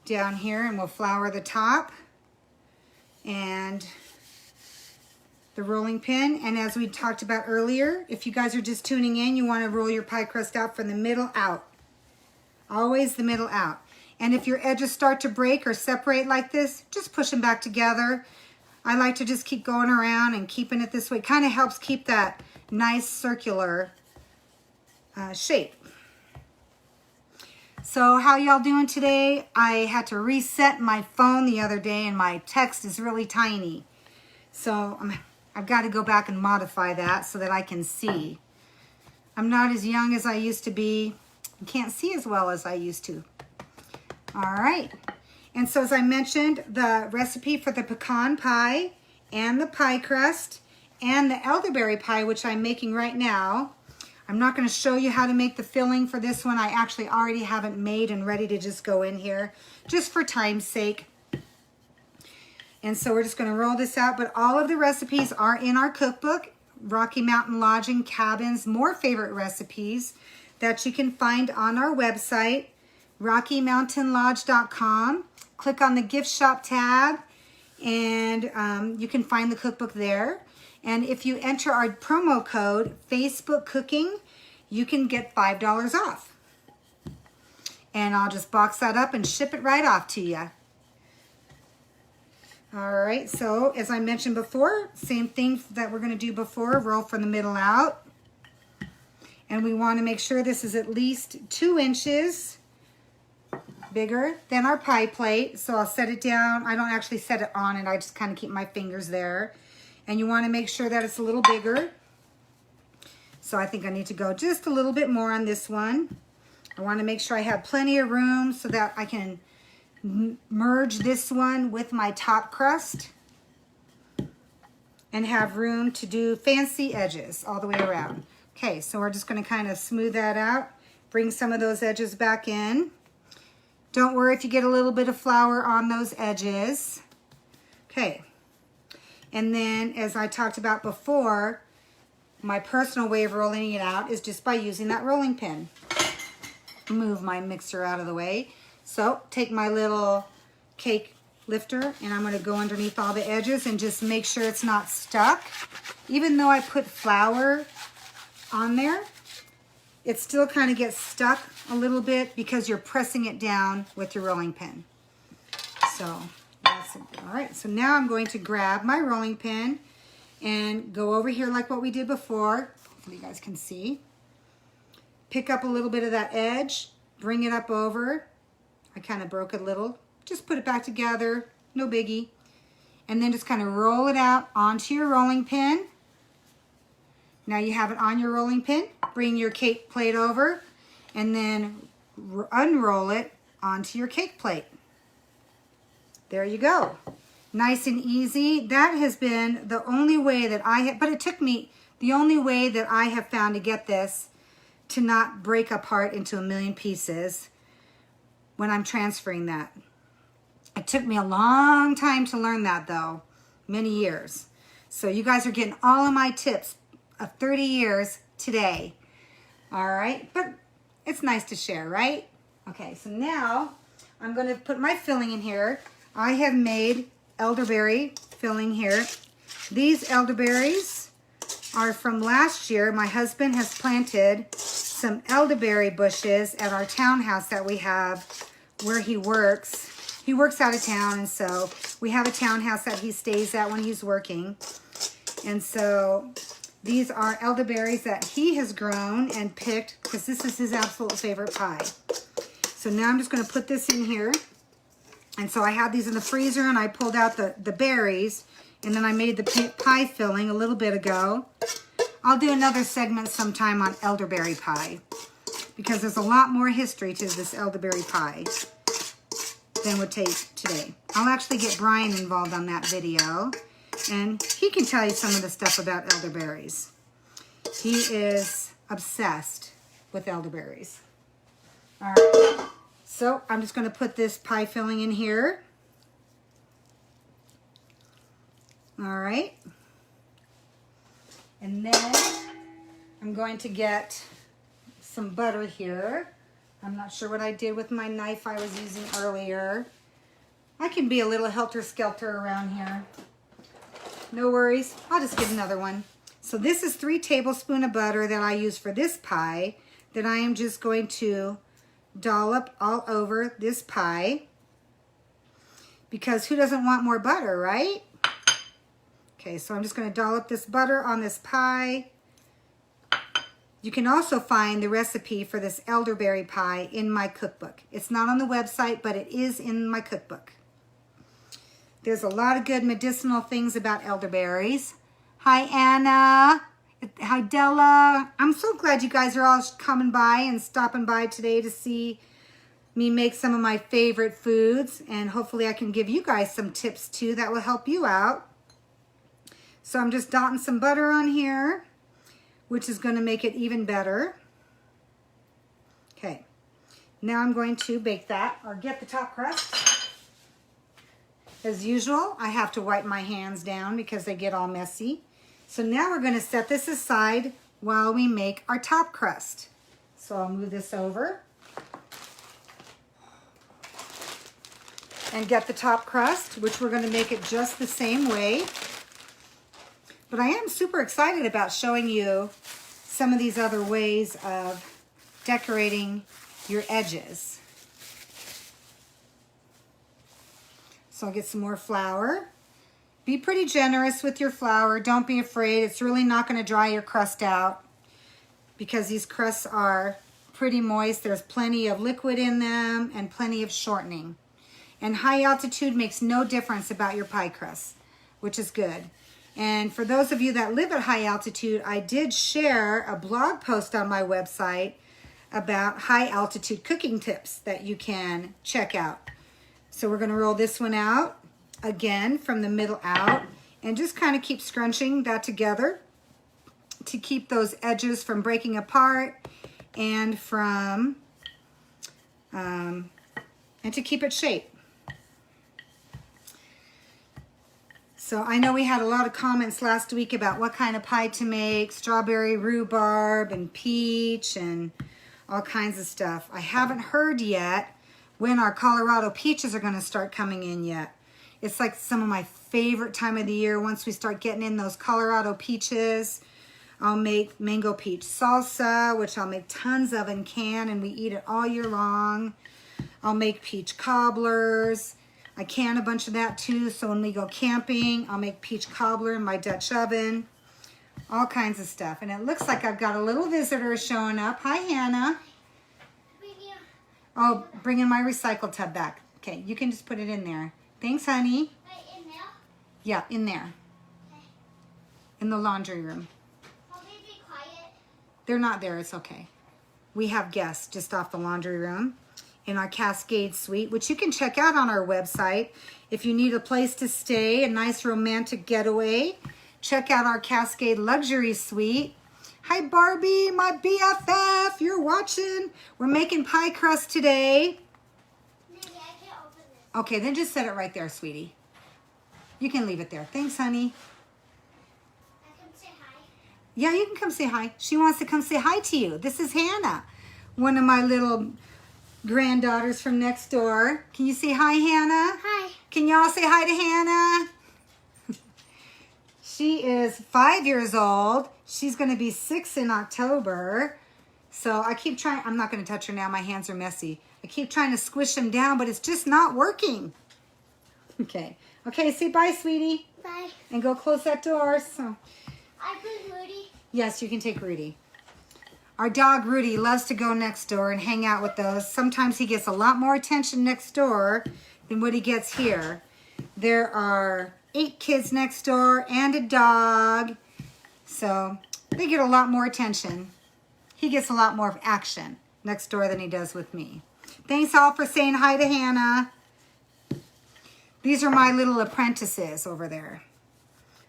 down here, and we'll flour the top and the rolling pin. And as we talked about earlier, if you guys are just tuning in, you want to roll your pie crust out from the middle out. Always the middle out. And if your edges start to break or separate like this, just push them back together. I like to just keep going around and keeping it this way. It kind of helps keep that nice circular shape. So how y'all doing today? I had to reset my phone the other day, and my text is really tiny. So I've got to go back and modify that so that I can see. I'm not as young as I used to be. I can't see as well as I used to. All right. And so as I mentioned, the recipe for the pecan pie and the pie crust and the elderberry pie, which I'm making right now. I'm not going to show you how to make the filling for this one. I actually already have it made and ready to just go in here, just for time's sake. And so we're just going to roll this out. But all of the recipes are in our cookbook, Rocky Mountain Lodging Cabins, More Favorite Recipes, that you can find on our website, RockyMountainLodge.com. Click on the gift shop tab, and you can find the cookbook there. And if you enter our promo code, Facebook Cooking, you can get $5 off. And I'll just box that up and ship it right off to you. All right, so as I mentioned before, same thing that we're going to do before, roll from the middle out. And we want to make sure this is at least 2 inches bigger than our pie plate. So I'll set it down. I don't actually set it on it. I just kind of keep my fingers there. And you want to make sure that it's a little bigger. So I think I need to go just a little bit more on this one. I want to make sure I have plenty of room so that I can merge this one with my top crust and have room to do fancy edges all the way around. Okay, so we're just going to kind of smooth that out, bring some of those edges back in. Don't worry if you get a little bit of flour on those edges. Okay, and then as I talked about before, my personal way of rolling it out is just by using that rolling pin. Move my mixer out of the way. So take my little cake lifter, and I'm going to go underneath all the edges and just make sure it's not stuck. Even though I put flour on there, it still kind of gets stuck a little bit because you're pressing it down with your rolling pin. So that's it. All right, so now I'm going to grab my rolling pin and go over here like what we did before. Hopefully you guys can see. Pick up a little bit of that edge, bring it up over. I kind of broke it a little. Just put it back together, no biggie. And then just kind of roll it out onto your rolling pin. Now you have it on your rolling pin. Bring your cake plate over and then unroll it onto your cake plate. There you go. Nice and easy. That has been the only way that I have, but it took me, the only way that I have found to get this to not break apart into a million pieces when I'm transferring that. It took me a long time to learn that though, many years. So you guys are getting all of my tips of 30 years today. All right, but it's nice to share, right? Okay, so now I'm going to put my filling in here. I have made elderberry filling here. These elderberries are from last year. My husband has planted some elderberry bushes at our townhouse that we have where he works. He works out of town, and so we have a townhouse that he stays at when he's working. And so these are elderberries that he has grown and picked because this is his absolute favorite pie. So now I'm just going to put this in here. And so I had these in the freezer and I pulled out the berries, and then I made the pie filling a little bit ago. I'll do another segment sometime on elderberry pie because there's a lot more history to this elderberry pie than would take today. I'll actually get Brian involved on that video, and he can tell you some of the stuff about elderberries. He is obsessed with elderberries. All right. So I'm just going to put this pie filling in here. All right. And then I'm going to get some butter here. I'm not sure what I did with my knife I was using earlier. I can be a little helter-skelter around here. No worries. I'll just get another one. So this is 3 tablespoons of butter that I use for this pie that I am just going to dollop all over this pie, because who doesn't want more butter, right? Okay, so I'm just going to dollop this butter on this pie. You can also find the recipe for this elderberry pie in my cookbook. It's not on the website, but it is in my cookbook. There's a lot of good medicinal things about elderberries. Hi, Anna. Hi, Della. I'm so glad you guys are all coming by and stopping by today to see me make some of my favorite foods. And hopefully I can give you guys some tips too that will help you out. So I'm just dotting some butter on here, which is going to make it even better. Okay. Now I'm going to bake that, or get the top crust. As usual, I have to wipe my hands down because they get all messy. So now we're going to set this aside while we make our top crust. So I'll move this over and get the top crust, which we're going to make it just the same way. But I am super excited about showing you some of these other ways of decorating your edges. So I'll get some more flour. Be pretty generous with your flour. Don't be afraid. It's really not going to dry your crust out because these crusts are pretty moist. There's plenty of liquid in them and plenty of shortening. And high altitude makes no difference about your pie crust, which is good. And for those of you that live at high altitude, I did share a blog post on my website about high altitude cooking tips that you can check out. So we're going to roll this one out again from the middle out and just kind of keep scrunching that together to keep those edges from breaking apart and from and to keep it shaped. So I know we had a lot of comments last week about what kind of pie to make, strawberry rhubarb and peach and all kinds of stuff. I haven't heard yet when our Colorado peaches are going to start coming in yet. It's like some of my favorite time of the year once we start getting in those Colorado peaches. I'll make mango peach salsa, which I'll make tons of in can, and we eat it all year long. I'll make peach cobblers. I can a bunch of that too, so when we go camping, I'll make peach cobbler in my Dutch oven. All kinds of stuff. And it looks like I've got a little visitor showing up. Hi, Hannah. Oh, bringing my recycle tub back. Okay, you can just put it in there. Thanks, honey. In there? Yeah, in there. Okay. In the laundry room. Will they be quiet? They're not there. It's okay. We have guests just off the laundry room in our Cascade Suite, which you can check out on our website. If you need a place to stay, a nice romantic getaway, check out our Cascade Luxury Suite. Hi, Barbie, my BFF. You're watching. We're making pie crust today. Maybe I can't open this. Okay, then just set it right there, sweetie. You can leave it there. Thanks, honey. I can say hi. Yeah, you can come say hi. She wants to come say hi to you. This is Hannah, one of my little granddaughters from next door. Can you say hi, Hannah? Hi. Can y'all say hi to Hannah? She is 5 years old. She's going to be 6 in October. So I keep trying. I'm not going to touch her now. My hands are messy. I keep trying to squish them down, but it's just not working. Okay. Okay, say bye, sweetie. Bye. And go close that door. So. I put Rudy. Yes, you can take Rudy. Our dog, Rudy, loves to go next door and hang out with those. Sometimes he gets a lot more attention next door than what he gets here. There are 8 kids next door and a dog. So they get a lot more attention. He gets a lot more action next door than he does with me. Thanks all for saying hi to Hannah. These are my little apprentices over there.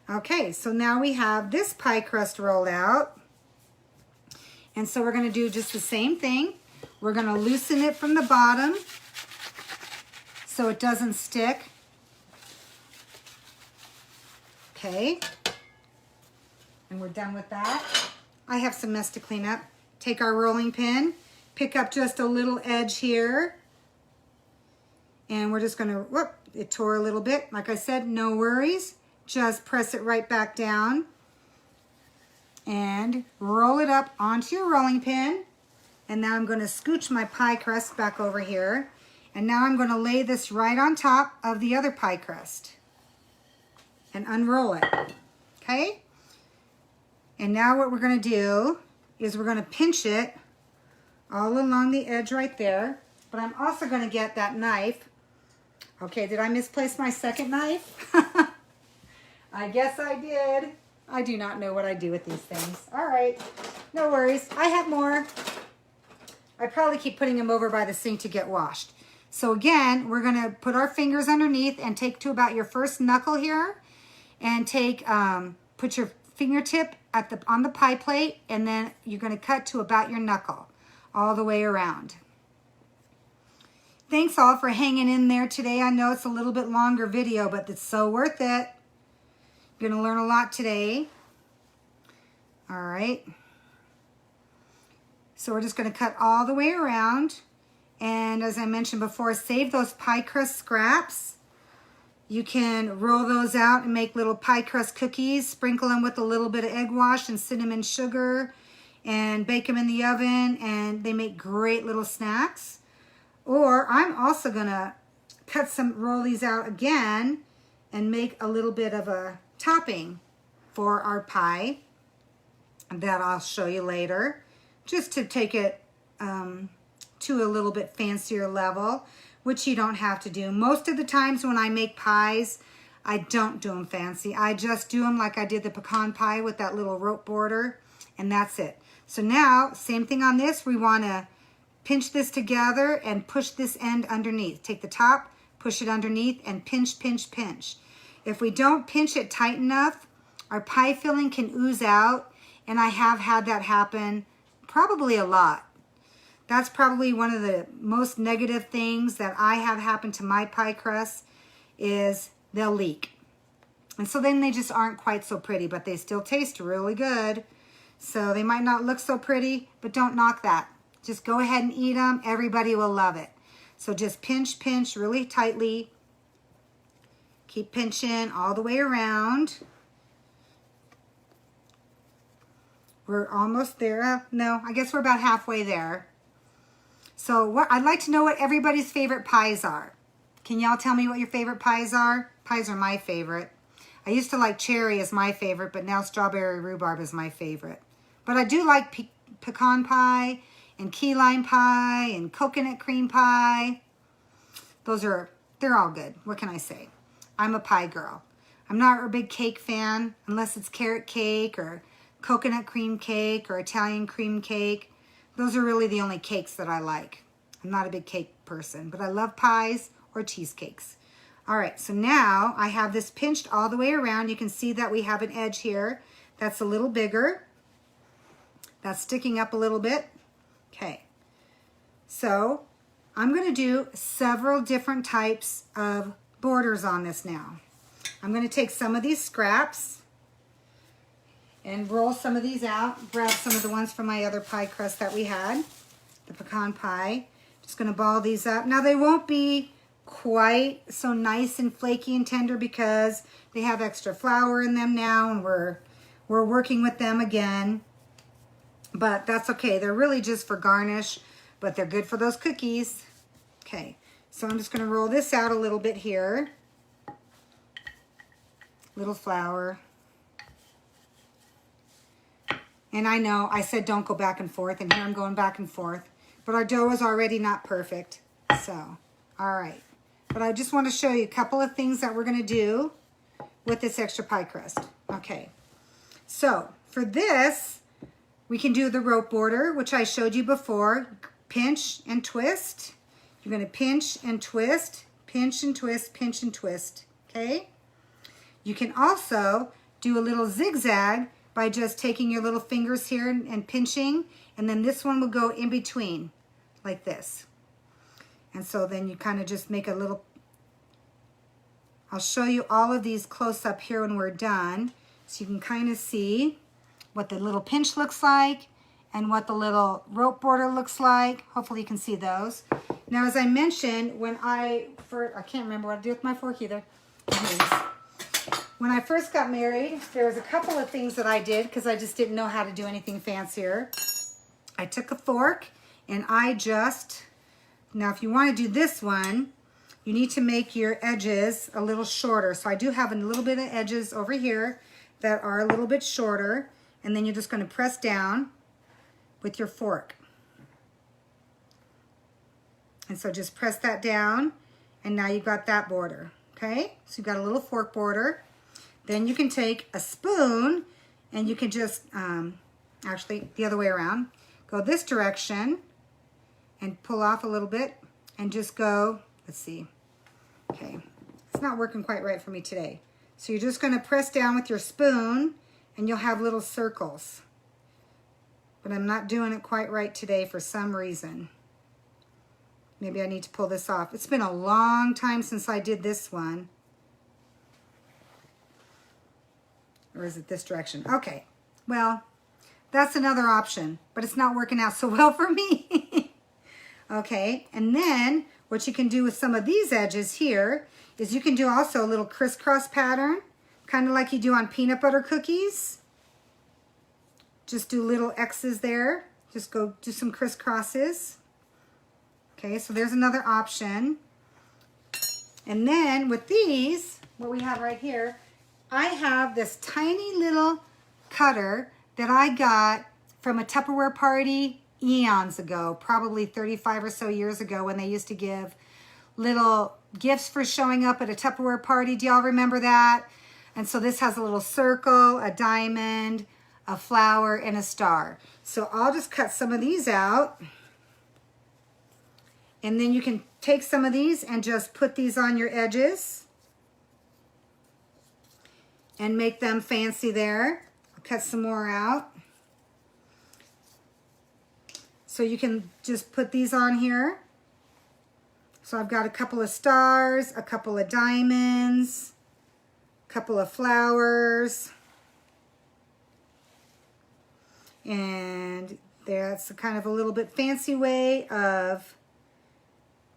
Okay, so now we have this pie crust rolled out. And so we're going to do just the same thing. We're going to loosen it from the bottom so it doesn't stick. Okay. And we're done with that. I have some mess to clean up. Take our rolling pin, pick up just a little edge here. And we're just going to, whoop, it tore a little bit. Like I said, no worries. Just press it right back down. And roll it up onto your rolling pin. And now I'm going to scooch my pie crust back over here. And now I'm going to lay this right on top of the other pie crust. And unroll it. Okay? And now what we're going to do is we're going to pinch it all along the edge right there. But I'm also going to get that knife. Okay, did I misplace my second knife? I guess I did. I do not know what I do with these things. All right, no worries. I have more. I probably keep putting them over by the sink to get washed. So again, we're going to put our fingers underneath and take to about your first knuckle here. And take, put your fingertip on the pie plate, and then you're going to cut to about your knuckle all the way around. Thanks all for hanging in there today. I know it's a little bit longer video, but it's so worth it. You're going to learn a lot today. All right. So we're just going to cut all the way around. And as I mentioned before, save those pie crust scraps. You can roll those out and make little pie crust cookies. Sprinkle them with a little bit of egg wash and cinnamon sugar. And bake them in the oven. And they make great little snacks. Or I'm also going to roll these out again and make a little bit of a topping for our pie. That I'll show you later. Just to take it to a little bit fancier level, which you don't have to do. Most of the times when I make pies, I don't do them fancy. I just do them like I did the pecan pie with that little rope border, and that's it. So now, same thing on this. We want to pinch this together and push this end underneath. Take the top, push it underneath, and pinch, pinch, pinch. If we don't pinch it tight enough, our pie filling can ooze out, and I have had that happen probably a lot. That's probably one of the most negative things that I have happen to my pie crust is they'll leak. And so then they just aren't quite so pretty, but they still taste really good. So they might not look so pretty, but don't knock that. Just go ahead and eat them. Everybody will love it. So just pinch, pinch really tightly. Keep pinching all the way around. We're almost there. No, I guess we're about halfway there. So I'd like to know what everybody's favorite pies are. Can y'all tell me what your favorite pies are? Pies are my favorite. I used to like cherry as my favorite, but now strawberry rhubarb is my favorite. But I do like pecan pie and key lime pie and coconut cream pie. They're all good. What can I say? I'm a pie girl. I'm not a big cake fan unless it's carrot cake or coconut cream cake or Italian cream cake. Those are really the only cakes that I like. I'm not a big cake person, but I love pies or cheesecakes. All right, so now I have this pinched all the way around. You can see that we have an edge here that's a little bigger. That's sticking up a little bit. Okay, so I'm going to do several different types of borders on this now. I'm going to take some of these scraps and roll some of these out. Grab some of the ones from my other pie crust that we had, the pecan pie. Just going to ball these up. Now they won't be quite so nice and flaky and tender because they have extra flour in them now, and we're working with them again. But that's okay. They're really just for garnish, but they're good for those cookies. Okay, so I'm just going to roll this out a little bit here. Little flour. And I know I said don't go back and forth, and here I'm going back and forth. But our dough is already not perfect. So, all right. But I just want to show you a couple of things that we're going to do with this extra pie crust. Okay, so for this, we can do the rope border, which I showed you before. Pinch and twist. You're going to pinch and twist, pinch and twist, pinch and twist, okay? You can also do a little zigzag by just taking your little fingers here and pinching, and then this one will go in between, like this. And so then you kind of just make a little, I'll show you all of these close up here when we're done, so you can kind of see what the little pinch looks like and what the little rope border looks like. Hopefully you can see those. Now, as I mentioned, I can't remember what to do with my fork either. When I first got married, there was a couple of things that I did because I just didn't know how to do anything fancier. I took a fork and now if you want to do this one, you need to make your edges a little shorter. So I do have a little bit of edges over here that are a little bit shorter, and then you're just going to press down with your fork. And so just press that down, and now you've got that border, okay? So you've got a little fork border. Then you can take a spoon, and you can just, actually the other way around, go this direction, and pull off a little bit, and just go, let's see, okay, it's not working quite right for me today. So you're just going to press down with your spoon, and you'll have little circles. But I'm not doing it quite right today for some reason. Maybe I need to pull this off. It's been a long time since I did this one. Or is it this direction? Okay, well, that's another option, but it's not working out so well for me. Okay, and then what you can do with some of these edges here is you can do also a little crisscross pattern, kind of like you do on peanut butter cookies. Just do little X's there. Just go do some crisscrosses. Okay, so there's another option. And then with these, what we have right here, I have this tiny little cutter that I got from a Tupperware party eons ago, probably 35 or so years ago, when they used to give little gifts for showing up at a Tupperware party. Do y'all remember that? And so this has a little circle, a diamond, a flower, and a star. So I'll just cut some of these out. And then you can take some of these and just put these on your edges and make them fancy there. I'll cut some more out. So you can just put these on here. So I've got a couple of stars, a couple of diamonds, a couple of flowers. And that's kind of a little bit fancy way of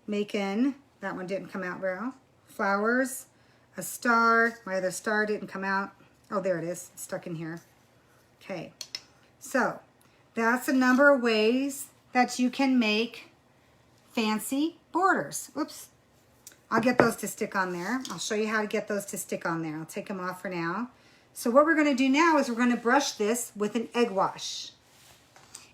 making, that one didn't come out well, flowers, a star. My other star didn't come out. Oh, there it is. It's stuck in here. Okay. So that's a number of ways that you can make fancy borders. Oops. I'll get those to stick on there. I'll show you how to get those to stick on there. I'll take them off for now. So what we're going to do now is we're going to brush this with an egg wash.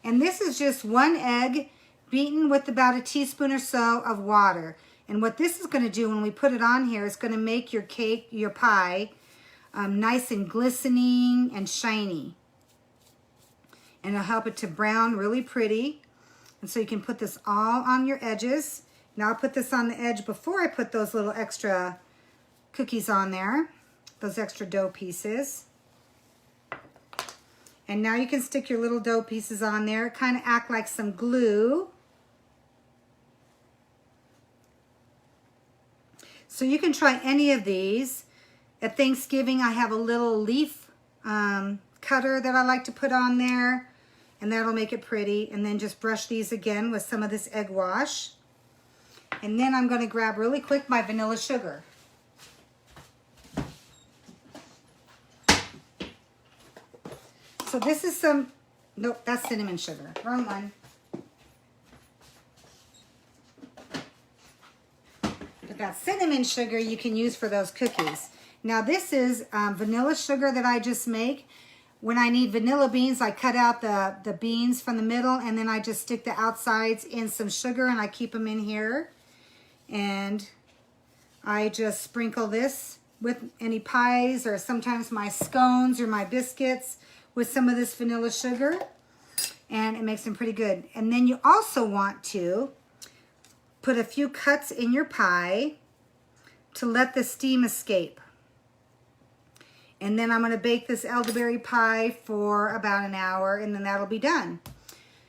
And this is just 1 egg beaten with about a teaspoon or so of water. And what this is going to do when we put it on here is going to make your cake, your pie, nice and glistening and shiny. And it'll help it to brown really pretty. And so you can put this all on your edges. Now I'll put this on the edge before I put those little extra cookies on there, those extra dough pieces. And now you can stick your little dough pieces on there, kind of act like some glue. So you can try any of these. At Thanksgiving, I have a little leaf cutter that I like to put on there, and that'll make it pretty. And then just brush these again with some of this egg wash. And then I'm going to grab really quick my vanilla sugar. So this is some, nope, that's cinnamon sugar. Wrong one. But that cinnamon sugar you can use for those cookies. Now this is vanilla sugar that I just make. When I need vanilla beans, I cut out the beans from the middle, and then I just stick the outsides in some sugar, and I keep them in here. And I just sprinkle this with any pies or sometimes my scones or my biscuits with some of this vanilla sugar, and it makes them pretty good. And then you also want to put a few cuts in your pie to let the steam escape. And then I'm going to bake this elderberry pie for about an hour, and then that'll be done.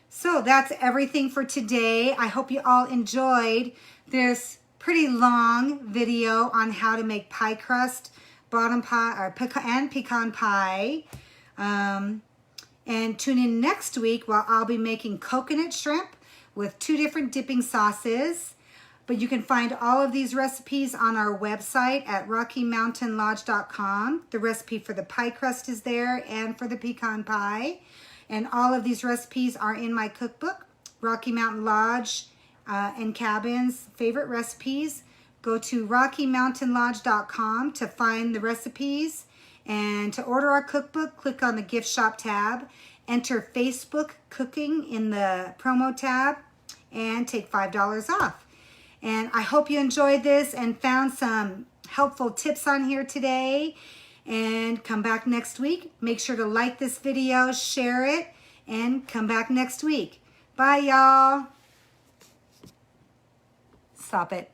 So that's everything for today. I hope you all enjoyed this pretty long video on how to make pie crust, bottom pie, or pecan pie. And tune in next week while I'll be making coconut shrimp with 2 different dipping sauces. But you can find all of these recipes on our website at RockyMountainLodge.com. The recipe for the pie crust is there and for the pecan pie. And all of these recipes are in my cookbook, Rocky Mountain Lodge and Cabin's favorite recipes. Go to RockyMountainLodge.com to find the recipes. And to order our cookbook, click on the gift shop tab. Enter Facebook Cooking in the promo tab and take $5 off. And I hope you enjoyed this and found some helpful tips on here today. And come back next week. Make sure to like this video, share it, and come back next week. Bye, y'all. Stop it.